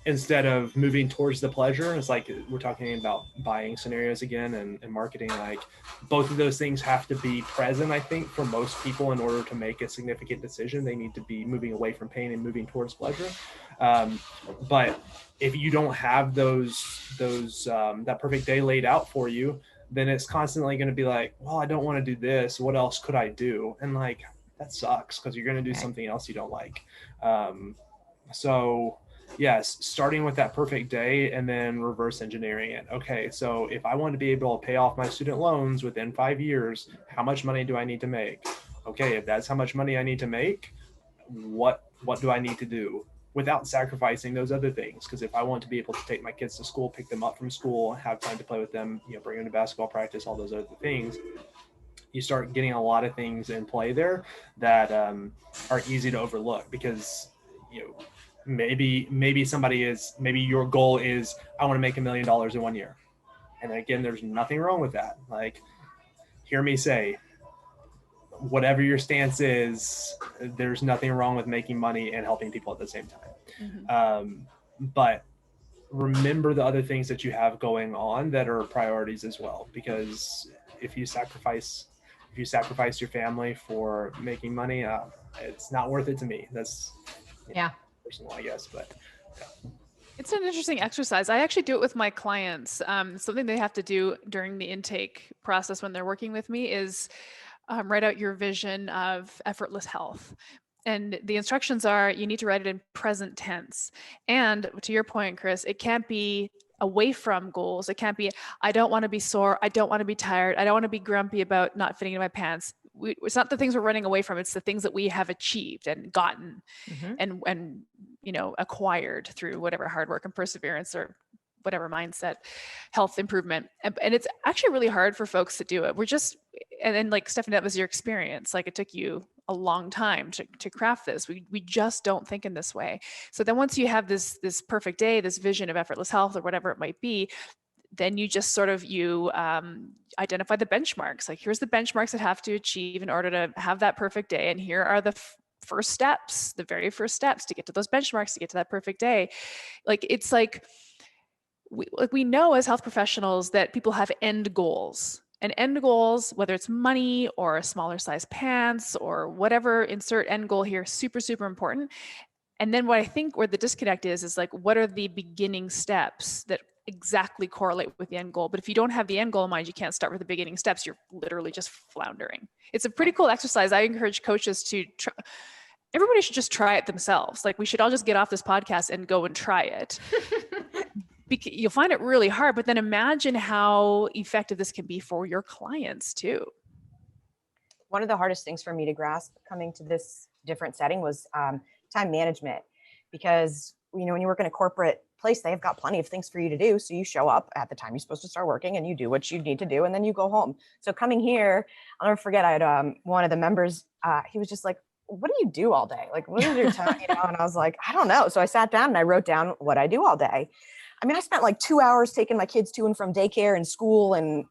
Instead of moving towards the pleasure. It's like we're talking about buying scenarios again and marketing. Like both of those things have to be present, I think, for most people in order to make a significant decision. They need to be moving away from pain and moving towards pleasure. But if you don't have those that perfect day laid out for you, then it's constantly going to be like, well, I don't want to do this. What else could I do? And like, that sucks, because you're going to do something else you don't like. So yes, starting with that perfect day and then reverse engineering it. Okay, so if I want to be able to pay off my student loans within 5 years, how much money do I need to make? Okay, if that's how much money I need to make, what do I need to do without sacrificing those other things? Because if I want to be able to take my kids to school, pick them up from school, have time to play with them, you know, bring them to basketball practice, all those other things, you start getting a lot of things in play there that are easy to overlook, because, you know, maybe your goal is, I want to make $1 million in 1 year. And again, there's nothing wrong with that. Like, hear me say, whatever your stance is, there's nothing wrong with making money and helping people at the same time. But remember the other things that you have going on that are priorities as well, because if you sacrifice your family for making money, it's not worth it to me. That's personal, I guess, but yeah. It's an interesting exercise. I actually do it with my clients. Something they have to do during the intake process when they're working with me is write out your vision of effortless health. And the instructions are, you need to write it in present tense. And to your point, Chris, it can't be away from goals. It can't be, I don't want to be sore. I don't want to be tired. I don't want to be grumpy about not fitting in my pants. It's not the things we're running away from. It's the things that we have achieved and gotten and acquired through whatever hard work and perseverance or whatever mindset, health improvement. And it's actually really hard for folks to do it. And then like Stephanie, that was your experience. Like it took you a long time to craft this. We just don't think in this way. So then once you have this perfect day, this vision of effortless health or whatever it might be, then you just sort of, identify the benchmarks. Like here's the benchmarks that have to achieve in order to have that perfect day. And here are the first steps, the very first steps to get to those benchmarks, to get to that perfect day. Like, it's like, we know as health professionals that people have end goals. And end goals, whether it's money or a smaller size pants or whatever, insert end goal here, super, super important. And then what I think where the disconnect is like, what are the beginning steps that exactly correlate with the end goal? But if you don't have the end goal in mind, you can't start with the beginning steps. You're literally just floundering. It's a pretty cool exercise. I encourage coaches to try. Everybody should just try it themselves. Like we should all just get off this podcast and go and try it. You'll find it really hard, but then imagine how effective this can be for your clients too. One of the hardest things for me to grasp coming to this different setting was time management, because when you work in a corporate place, they've got plenty of things for you to do. So you show up at the time you're supposed to start working and you do what you need to do and then you go home. So coming here, I'll never forget, I had one of the members, he was just like, what do you do all day? Like, what is your time? And I was like, I don't know. So I sat down and I wrote down what I do all day. I mean, I spent like 2 hours taking my kids to and from daycare and school and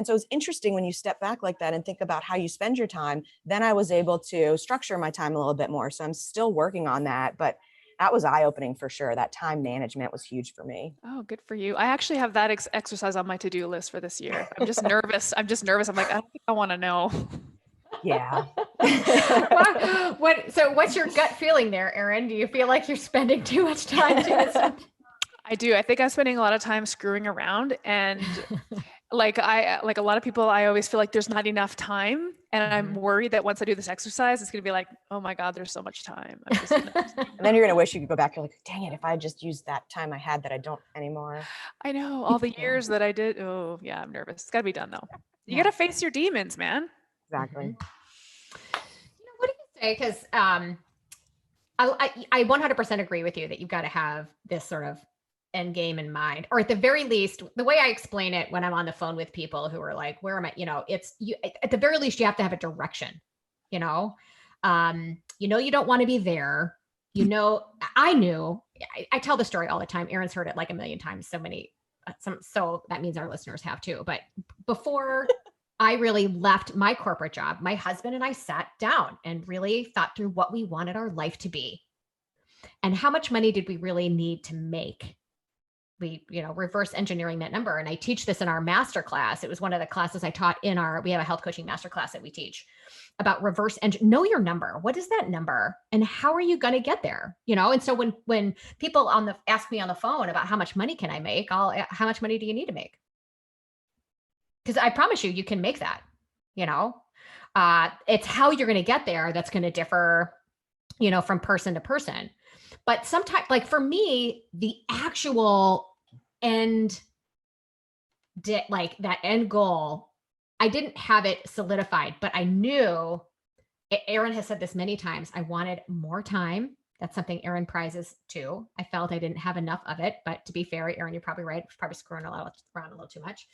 so it's interesting when you step back like that and think about how you spend your time. Then I was able to structure my time a little bit more. So I'm still working on that, but that was eye-opening for sure. That time management was huge for me. Oh, good for you. I actually have that exercise on my to-do list for this year. I'm just nervous. I'm like, I don't think I want to know. Yeah. So what's your gut feeling there, Erin? Do you feel like you're spending too much time doing this? I do. I think I'm spending a lot of time screwing around, and like a lot of people, I always feel like there's not enough time. And I'm worried that once I do this exercise, it's going to be like, oh my God, there's so much time. And then you're going to wish you could go back. You're like, dang it, if I just used that time I had that I don't anymore. I know, all the years that I did. Oh yeah, I'm nervous. It's got to be done though. You got to face your demons, man. Exactly. What do you say? Because I 100% agree with you that you've got to have this sort of end game in mind, or at the very least, the way I explain it when I'm on the phone with people who are like, where am I? It's you, at the very least, you have to have a direction, you don't want to be there. I tell the story all the time. Erin's heard it like a million times. So that means our listeners have too. But before I really left my corporate job, my husband and I sat down and really thought through what we wanted our life to be and how much money did we really need to make. We, reverse engineering that number. And I teach this in our master class. It was one of the classes I taught we have a health coaching master class that we teach about know your number. What is that number? And how are you going to get there? And so when people ask me on the phone about how much money can I make, how much money do you need to make? Because I promise you can make that, it's how you're going to get there that's going to differ, from person to person. But sometimes, like for me, the actual that end goal, I didn't have it solidified, but I knew, Erin has said this many times, I wanted more time. That's something Erin prizes too. I felt I didn't have enough of it, but to be fair, Erin, you're probably right. I was probably screwing around a little too much.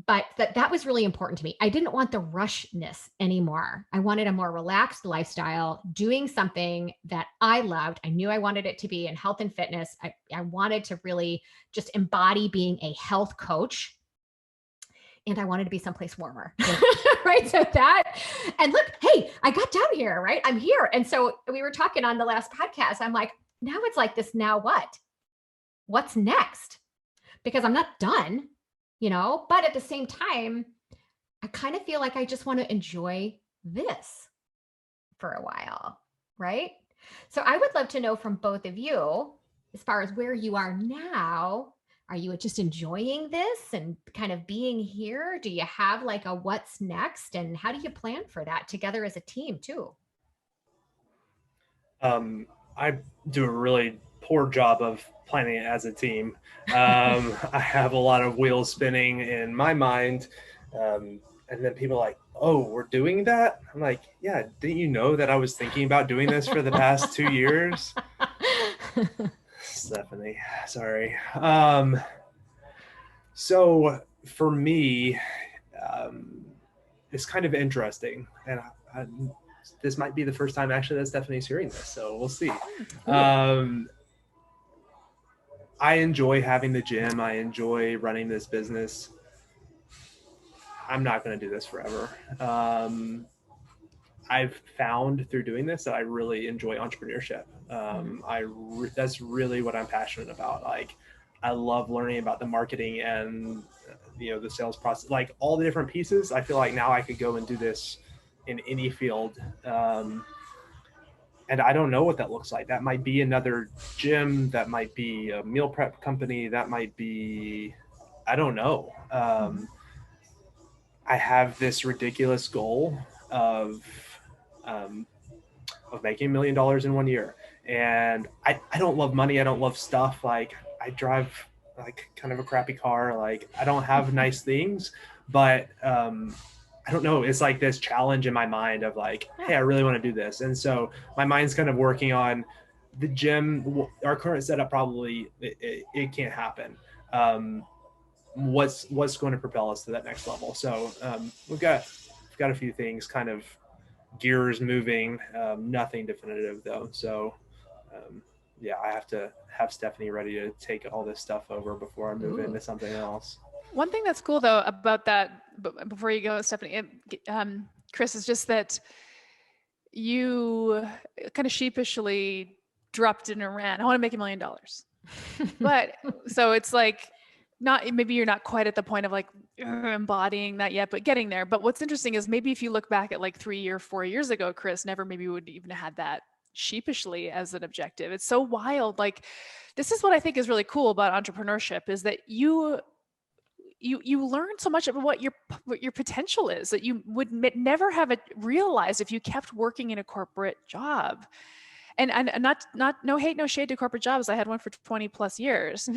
But that was really important to me. I didn't want the rushness anymore. I wanted a more relaxed lifestyle, doing something that I loved. I knew I wanted it to be in health and fitness. I wanted to really just embody being a health coach and I wanted to be someplace warmer. Right. So and look, hey, I got down here, right? I'm here. And so we were talking on the last podcast. I'm like, now it's like this. Now what? What's next? Because I'm not done, but at the same time, I kind of feel like I just want to enjoy this for a while. Right. So I would love to know from both of you, as far as where you are now. Are you just enjoying this and kind of being here? Do you have like a what's next? And how do you plan for that together as a team too? I do a really poor job of planning it as a team. I have a lot of wheels spinning in my mind. And then people are like, oh, we're doing that? I'm like, yeah, didn't you know that I was thinking about doing this for the past 2 years? Stephanie, sorry. So for me, it's kind of interesting, and this might be the first time actually that Stephanie's hearing this, so we'll see. I enjoy having the gym. I enjoy running this business. I'm not going to do this forever. I've found through doing this that I really enjoy entrepreneurship. That's really what I'm passionate about. Like, I love learning about the marketing and the sales process, like all the different pieces. I feel like now I could go and do this in any field. And I don't know what that looks like. That might be another gym. That might be a meal prep company. That might be, I don't know. I have this ridiculous goal of making $1 million in 1 year. And I don't love money. I don't love stuff. Like, I drive like kind of a crappy car. Like, I don't have nice things, but I don't know. It's like this challenge in my mind of like, hey, I really want to do this. And so my mind's kind of working on the gym. Our current setup, probably it can't happen. What's going to propel us to that next level? So we've got a few things, kind of gears moving, nothing definitive though. So yeah, I have to have Stephanie ready to take all this stuff over before I move into something else. One thing that's cool though about that, before you go, Stephanie, Chris, is just that you kind of sheepishly dropped in and ran. I want to make $1 million. But so it's like, maybe you're not quite at the point of like embodying that yet, but getting there. But what's interesting is maybe if you look back at like 3 or 4 years ago, Chris, never maybe would even have had that sheepishly as an objective. It's so wild. Like, this is what I think is really cool about entrepreneurship, is that you learn so much about what your potential is that you would never have realized if you kept working in a corporate job. And not no hate, no shade to corporate jobs. I had one for 20 plus years,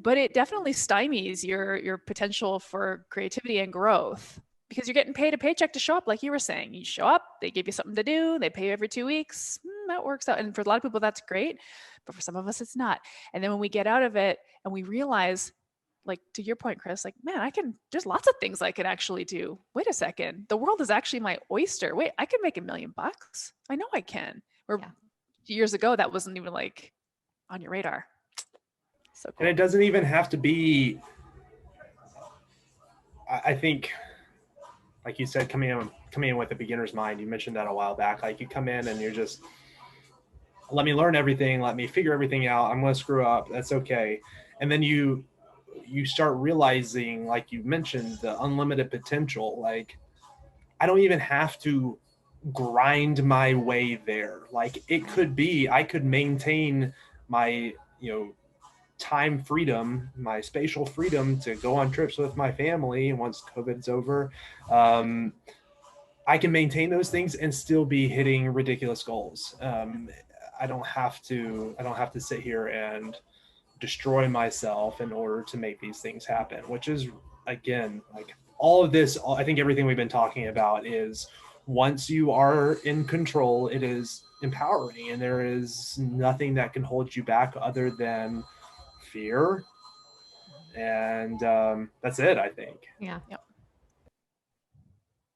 but it definitely stymies your potential for creativity and growth, because you're getting paid a paycheck to show up. Like you were saying, you show up, they give you something to do, they pay you every 2 weeks. That works out. And for a lot of people, that's great. But for some of us, it's not. And then when we get out of it and we realize, like to your point, Chris, like, man, there's lots of things I could actually do. Wait a second. The world is actually my oyster. Wait, I can make $1 million. I know I can. Years ago, that wasn't even like on your radar. So cool. And it doesn't even have to be, I think, like you said, coming in with a beginner's mind. You mentioned that a while back. Like, you come in and you're just, let me learn everything. Let me figure everything out. I'm going to screw up. That's okay. And then you start realizing, like you mentioned, the unlimited potential. Like, I don't even have to grind my way there. Like, it could be, I could maintain my, time freedom, my spatial freedom to go on trips with my family once COVID's over. I can maintain those things and still be hitting ridiculous goals. I don't have to sit here and destroy myself in order to make these things happen, which is, again, like all of this, I think everything we've been talking about is, once you are in control, it is empowering, and there is nothing that can hold you back other than fear. And that's it, I think. Yeah. Yep.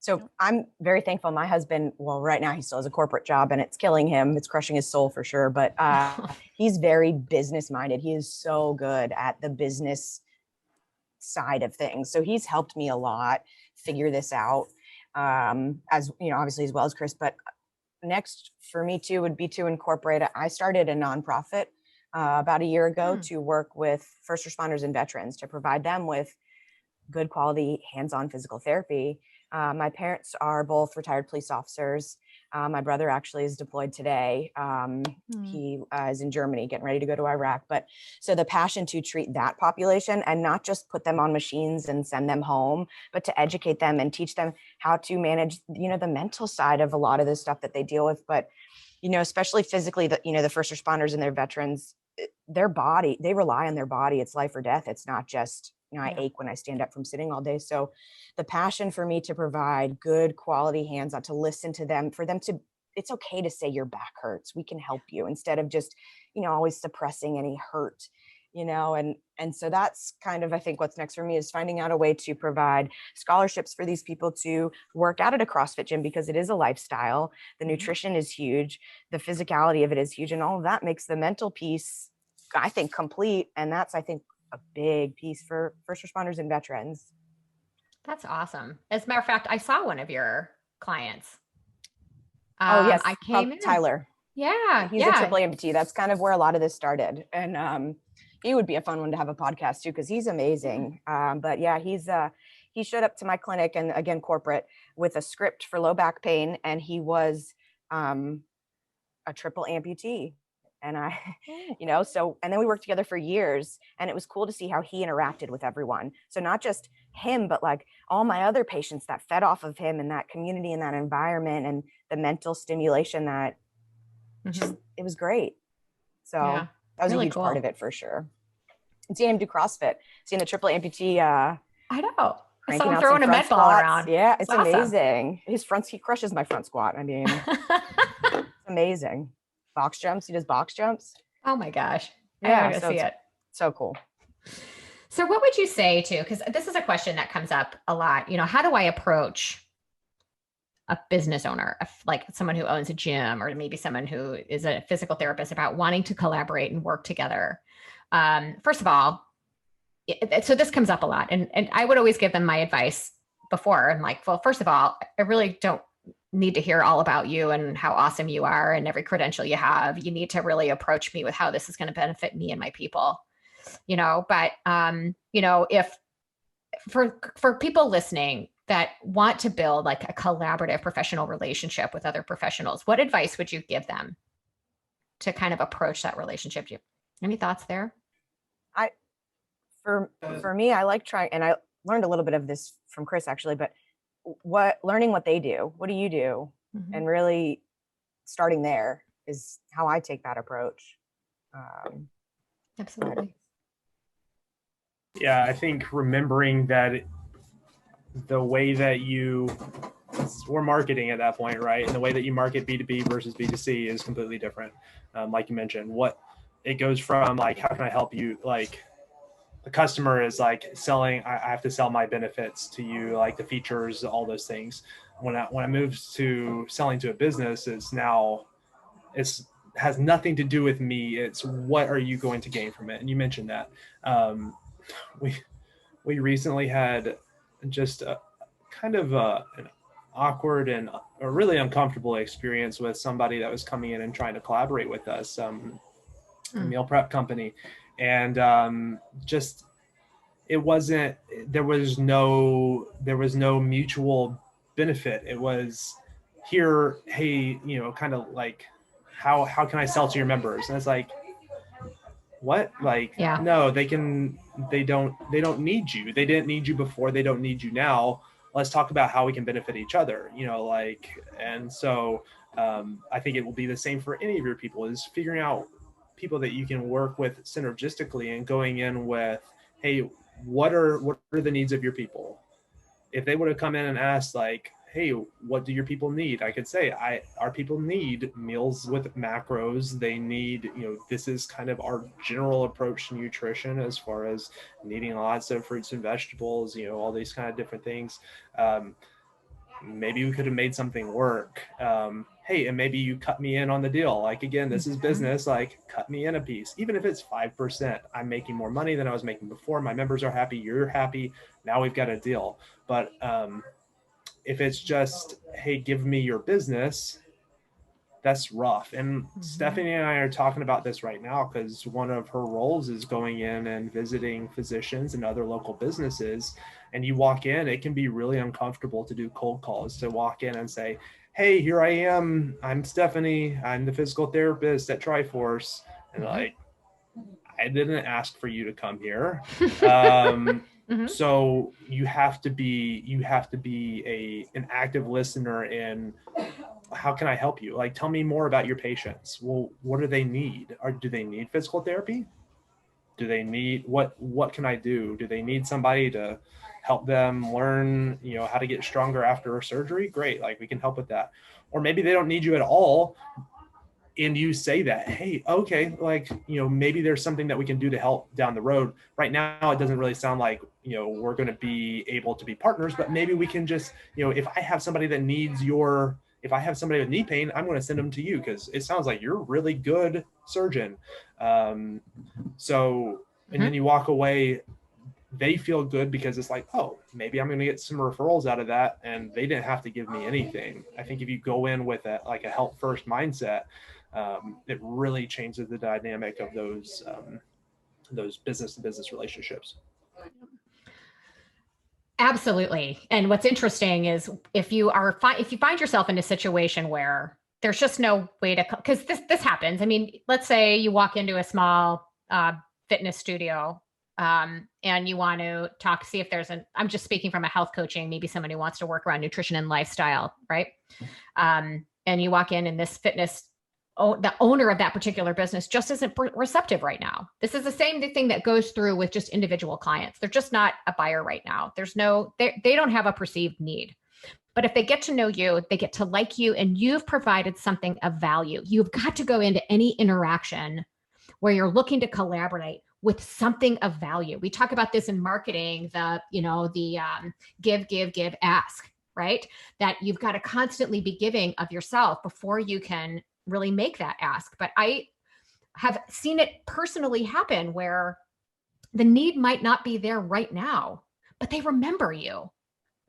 So I'm very thankful. My husband, well, right now he still has a corporate job and it's killing him. It's crushing his soul for sure. But he's very business minded. He is so good at the business side of things. So he's helped me a lot figure this out, as you know, obviously as well as Chris. But next for me too would be to incorporate it. I started a nonprofit about a year ago to work with first responders and veterans to provide them with good quality hands-on physical therapy. My parents are both retired police officers. My brother actually is deployed today. He is in Germany getting ready to go to Iraq. But so the passion to treat that population and not just put them on machines and send them home, but to educate them and teach them how to manage, you know, the mental side of a lot of the stuff that they deal with. But, you know, especially physically, the, you know, the first responders and their veterans, their body, they rely on their body. It's life or death. It's not just, you know, I ache when I stand up from sitting all day. So the passion for me to provide good quality hands-on, to listen to them, for them to, it's okay to say your back hurts. We can help you, instead of just, you know, always suppressing any hurt, you know, and so that's kind of, I think what's next for me is finding out a way to provide scholarships for these people to work out at a CrossFit gym, because it is a lifestyle. The nutrition is huge. The physicality of it is huge. And all of that makes the mental piece, I think, complete. And that's, I think, a big piece for first responders and veterans. That's awesome. As a matter of fact, I saw one of your clients. Oh yes, I came in. Tyler. Yeah, He's a triple amputee. That's kind of where a lot of this started. And he would be a fun one to have a podcast too, because he's amazing. But yeah, he showed up to my clinic, and again, corporate, with a script for low back pain. And he was a triple amputee. And I, you know, so, and then we worked together for years, and it was cool to see how he interacted with everyone. So not just him, but like all my other patients that fed off of him, and that community and that environment and the mental stimulation that just, it was great. So that was really a huge part of it for sure. And seeing him do CrossFit, seeing the triple amputee, I know. I saw him out throwing a med ball around. Yeah, it's amazing. He crushes my front squat. I mean, it's amazing. Box jumps. He does box jumps. Oh my gosh. Yeah, I gotta see it. So cool. So what would you say to, because this is a question that comes up a lot, you know, how do I approach a business owner, like someone who owns a gym, or maybe someone who is a physical therapist, about wanting to collaborate and work together? First of all, so this comes up a lot, and I would always give them my advice before. I'm like, well, first of all, I really don't need to hear all about you and how awesome you are and every credential you have. You need to really approach me with how this is going to benefit me and my people, you know. But you know, if for people listening that want to build like a collaborative professional relationship with other professionals, what advice would you give them to kind of approach that relationship? Any thoughts there? For me, I like trying, and I learned a little bit of this from Chris actually, but learning what they do, what do you do? And really starting there is how I take that approach. Absolutely. Yeah, I think remembering that the way that we're marketing at that point, right? And the way that you market B2B versus B2C is completely different. Like you mentioned, it goes from like, how can I help you? Like the customer is like selling, I have to sell my benefits to you, like the features, all those things. When I moved to selling to a business, it's has nothing to do with me. It's what are you going to gain from it? And you mentioned that. We recently had just a kind of an awkward and a really uncomfortable experience with somebody that was coming in and trying to collaborate with us, a meal prep company. And there was no mutual benefit. It was here, hey, you know, kind of like, how can I sell to your members? And it's like, what? Like, no, they don't need you. They didn't need you before. They don't need you now. Let's talk about how we can benefit each other, you know, like, and so I think it will be the same for any of your people, is figuring out people that you can work with synergistically and going in with, hey, what are the needs of your people? If they would have come in and asked like, hey, what do your people need? I could say, our people need meals with macros. They need, you know, this is kind of our general approach to nutrition, as far as needing lots of fruits and vegetables, you know, all these kind of different things. maybe we could have made something work. Hey, and maybe you cut me in on the deal. Like, again, this is business, like cut me in a piece, even if it's 5%, I'm making more money than I was making before. My members are happy. You're happy. Now we've got a deal. But if it's just, hey, give me your business, that's rough. And Stephanie and I are talking about this right now because one of her roles is going in and visiting physicians and other local businesses. And you walk in, it can be really uncomfortable to do cold calls, to walk in and say, hey, here I am. I'm Stephanie. I'm the physical therapist at TriForce. And like, I didn't ask for you to come here. So you have to be an active listener in, how can I help you? Like, tell me more about your patients. Well, what do they need? Or do they need physical therapy? Do they need, what can I do? Do they need somebody to help them learn, how to get stronger after a surgery? Great. Like, we can help with that. Or maybe they don't need you at all. And you say that, hey, okay, like, maybe there's something that we can do to help down the road. Right now, it doesn't really sound like, we're going to be able to be partners, but maybe we can just, if I have somebody that needs if I have somebody with knee pain, I'm going to send them to you because it sounds like you're a really good surgeon. And then you walk away, they feel good because it's like, oh, maybe I'm going to get some referrals out of that. And they didn't have to give me anything. I think if you go in with a help first mindset, it really changes the dynamic of those business to business relationships. Absolutely. And what's interesting is if you find yourself in a situation where there's just no way to, because this happens. I mean, let's say you walk into a small fitness studio and you want to see if there's I'm just speaking from a health coaching, maybe somebody who wants to work around nutrition and lifestyle, right? And you walk in and this fitness, the owner of that particular business just isn't receptive right now. This is the same thing that goes through with just individual clients. They're just not a buyer right now. They don't have a perceived need. But if they get to know you, they get to like you, and you've provided something of value. You've got to go into any interaction where you're looking to collaborate with something of value. We talk about this in marketing, the give, ask, right? That you've got to constantly be giving of yourself before you can really make that ask. But I have seen it personally happen where the need might not be there right now, but they remember you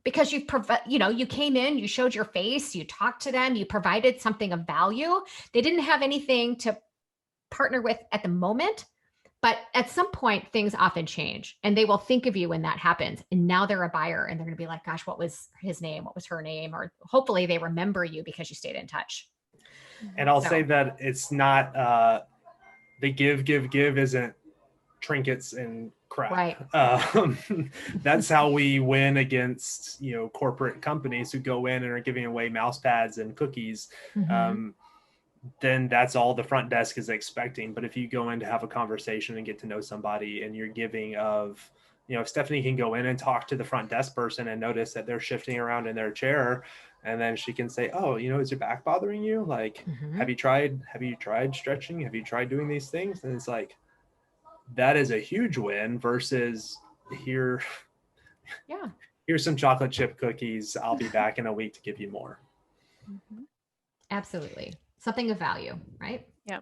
because you came in, you showed your face, you talked to them, you provided something of value. They didn't have anything to partner with at the moment, but at some point things often change and they will think of you when that happens. And now they're a buyer and they're going to be like, gosh, what was his name? What was her name? Or hopefully they remember you because you stayed in touch. And I'll say that it's not the give isn't trinkets and crap. Right. That's how we win against, corporate companies who go in and are giving away mouse pads and cookies. Then that's all the front desk is expecting. But if you go in to have a conversation and get to know somebody and you're giving of, if Stephanie can go in and talk to the front desk person and notice that they're shifting around in their chair, and then she can say, oh, is your back bothering you? Like, have you tried stretching? Have you tried doing these things? And it's like, that is a huge win versus here's some chocolate chip cookies. I'll be back in a week to give you more. Absolutely. Something of value, right? Yeah.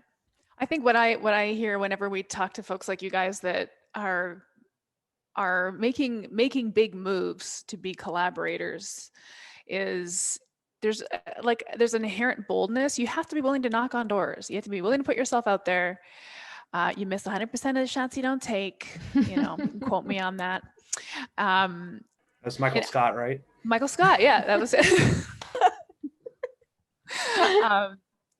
I think what I hear whenever we talk to folks like you guys that are making big moves to be collaborators is there's an inherent boldness. You have to be willing to knock on doors. You have to be willing to put yourself out there. You miss 100% of the shots you don't take. Quote me on that. That's Michael Scott, right? Michael Scott. Yeah, that was it.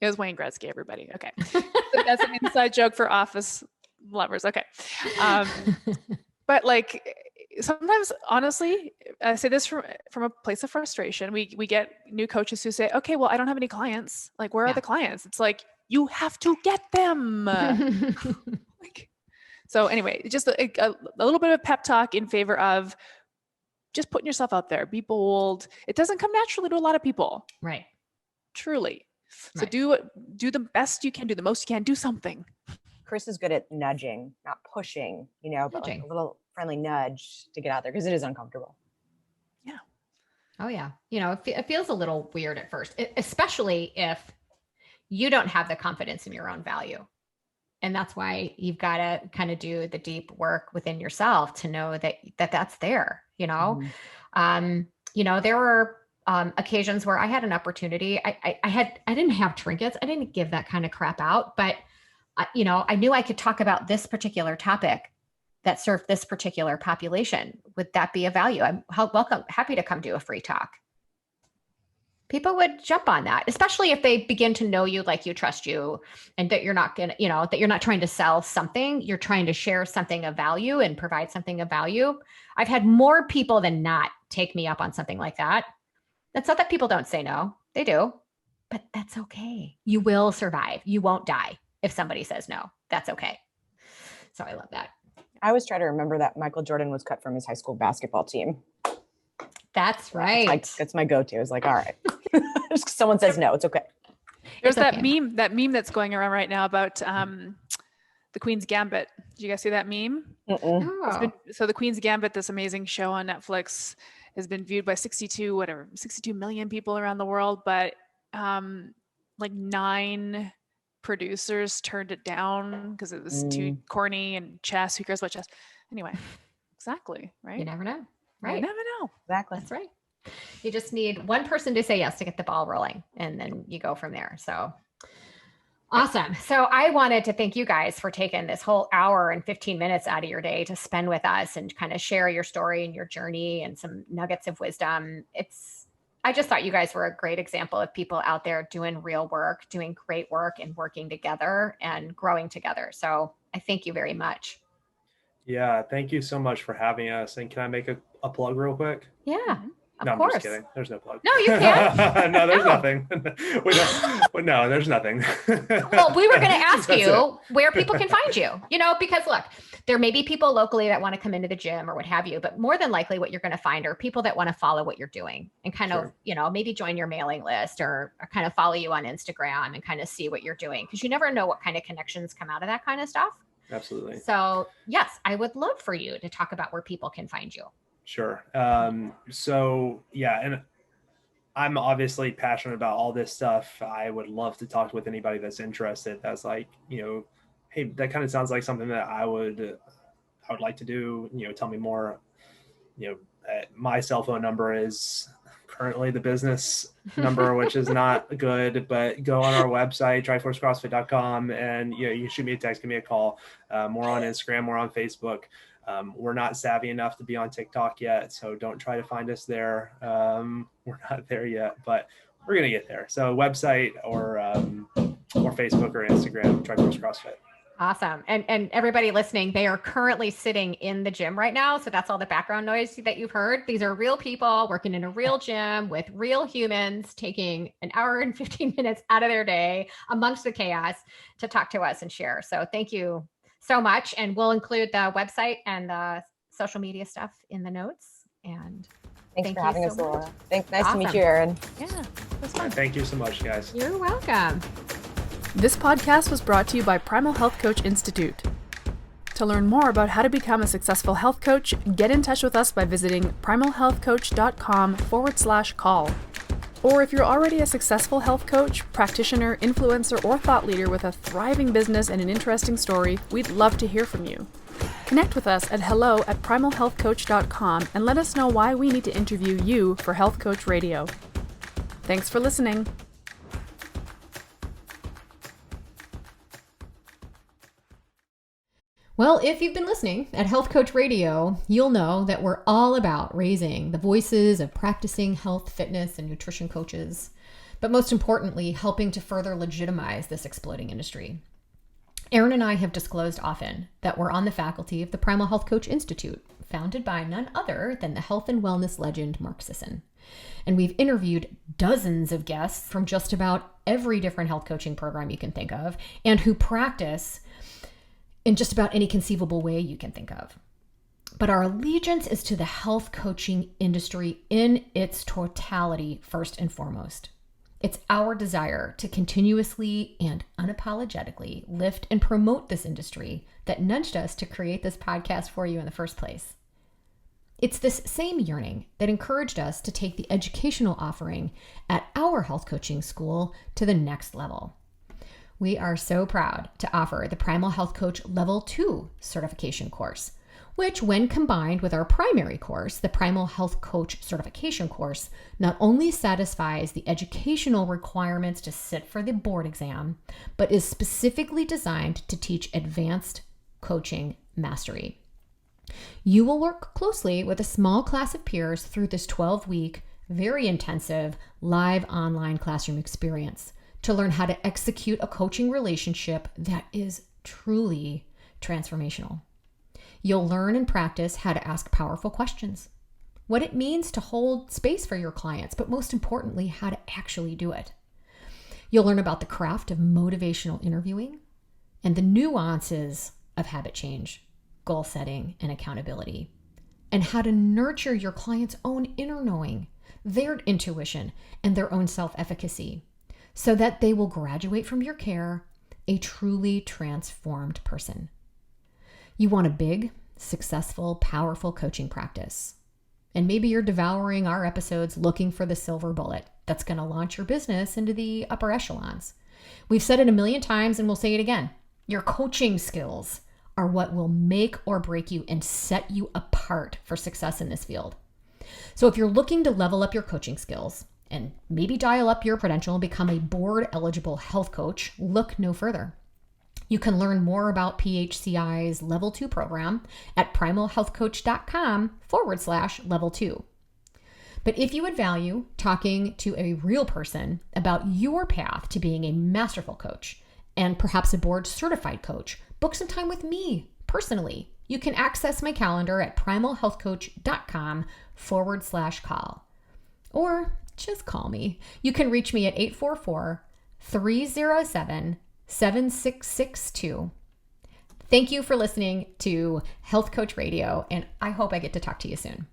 It was Wayne Gretzky, everybody. Okay. So that's an inside joke for Office lovers. Okay. But like sometimes, honestly, I say this from a place of frustration. We get new coaches who say, okay, well, I don't have any clients. Like, where are the clients? It's like, you have to get them. So anyway, just a little bit of pep talk in favor of just putting yourself out there. Be bold. It doesn't come naturally to a lot of people. Right. Truly. So do the best you can, do the most you can, do something. Chris is good at nudging, not pushing, but like a little friendly nudge to get out there because it is uncomfortable. Yeah. Oh yeah. It feels a little weird at first, especially if you don't have the confidence in your own value. And that's why you've got to kind of do the deep work within yourself to know that that's there, there were occasions where I had an opportunity. I didn't have trinkets. I didn't give that kind of crap out, but I knew I could talk about this particular topic that served this particular population. Would that be a value? I'm happy to come do a free talk. People would jump on that, especially if they begin to know you, like you, trust you, and that you're not going to, that you're not trying to sell something. You're trying to share something of value and provide something of value. I've had more people than not take me up on something like that. That's not that people don't say no. They do, but that's okay. You will survive. You won't die if somebody says no. That's okay. So I love that. I always try to remember that Michael Jordan was cut from his high school basketball team. That's right. That's my go-to. It's like, all right. Just 'cause someone says no, it's okay. There's that meme that's going around right now about the Queen's Gambit. Did you guys see that meme? Oh. So the Queen's Gambit, this amazing show on Netflix, has been viewed by 62 million people around the world, but like 9 producers turned it down because it was too corny and chess. Who cares about chess? Anyway, exactly, right? You never know, right? You never know. Exactly. That's right. You just need one person to say yes to get the ball rolling, and then you go from there. So awesome. So I wanted to thank you guys for taking this whole hour and 15 minutes out of your day to spend with us and kind of share your story and your journey and some nuggets of wisdom. I just thought you guys were a great example of people out there doing real work, doing great work, and working together and growing together. So I thank you very much. Yeah, thank you so much for having us. And can I make a plug real quick? Yeah. No, Of course. I'm just kidding. There's no plug. No, you can't. No, there's nothing. No, there's nothing. Well, we were going to ask That's you where people can find you, because look, there may be people locally that want to come into the gym or what have you, but more than likely what you're going to find are people that want to follow what you're doing and kind of, maybe join your mailing list or kind of follow you on Instagram and kind of see what you're doing. Because you never know what kind of connections come out of that kind of stuff. Absolutely. So yes, I would love for you to talk about where people can find you. Sure. So yeah, and I'm obviously passionate about all this stuff. I would love to talk with anybody that's interested. That's like, hey, that kind of sounds like something that I would like to do. Tell me more. My cell phone number is currently the business number, which is not good, but go on our website, TriForceCrossFit.com, and you can shoot me a text, give me a call. More on Instagram, more on Facebook. We're not savvy enough to be on TikTok yet, so don't try to find us there. We're not there yet, but we're gonna get there. So website or Facebook or Instagram, TriForce CrossFit. Awesome. And everybody listening, they are currently sitting in the gym right now. So that's all the background noise that you've heard. These are real people working in a real gym with real humans, taking an hour and 15 minutes out of their day amongst the chaos to talk to us and share. So thank you so much. And we'll include the website and the social media stuff in the notes. And thanks for having us, Laura. Nice Awesome. to meet you, Erin. Yeah, it was fun. Thank you so much, guys. You're welcome. This podcast was brought to you by Primal Health Coach Institute. To learn more about how to become a successful health coach, get in touch with us by visiting primalhealthcoach.com/call. Or if you're already a successful health coach, practitioner, influencer, or thought leader with a thriving business and an interesting story, we'd love to hear from you. Connect with us at hello@primalhealthcoach.com and let us know why we need to interview you for Health Coach Radio. Thanks for listening. Well, if you've been listening at Health Coach Radio, you'll know that we're all about raising the voices of practicing health, fitness, and nutrition coaches, but most importantly, helping to further legitimize this exploding industry. Erin and I have disclosed often that we're on the faculty of the Primal Health Coach Institute, founded by none other than the health and wellness legend, Mark Sisson. And we've interviewed dozens of guests from just about every different health coaching program you can think of, and who practice in just about any conceivable way you can think of. But our allegiance is to the health coaching industry in its totality, first and foremost. It's our desire to continuously and unapologetically lift and promote this industry that nudged us to create this podcast for you in the first place. It's this same yearning that encouraged us to take the educational offering at our health coaching school to the next level. We are so proud to offer the Primal Health Coach Level 2 certification course, which, when combined with our primary course, the Primal Health Coach certification course, not only satisfies the educational requirements to sit for the board exam, but is specifically designed to teach advanced coaching mastery. You will work closely with a small class of peers through this 12-week, very intensive, live online classroom experience to learn how to execute a coaching relationship that is truly transformational. You'll learn and practice how to ask powerful questions, what it means to hold space for your clients, but most importantly, how to actually do it. You'll learn about the craft of motivational interviewing and the nuances of habit change, goal setting, and accountability, and how to nurture your client's own inner knowing, their intuition, and their own self-efficacy, so that they will graduate from your care a truly transformed person. You want a big, successful, powerful coaching practice. And maybe you're devouring our episodes looking for the silver bullet that's going to launch your business into the upper echelons. We've said it a million times and we'll say it again. Your coaching skills are what will make or break you and set you apart for success in this field. So if you're looking to level up your coaching skills and maybe dial up your credential and become a board-eligible health coach, look no further. You can learn more about PHCI's Level 2 program at primalhealthcoach.com/level 2. But if you would value talking to a real person about your path to being a masterful coach and perhaps a board certified coach, book some time with me personally. You can access my calendar at primalhealthcoach.com/call. Or just call me. You can reach me at 844-307-7662. Thank you for listening to Health Coach Radio, and I hope I get to talk to you soon.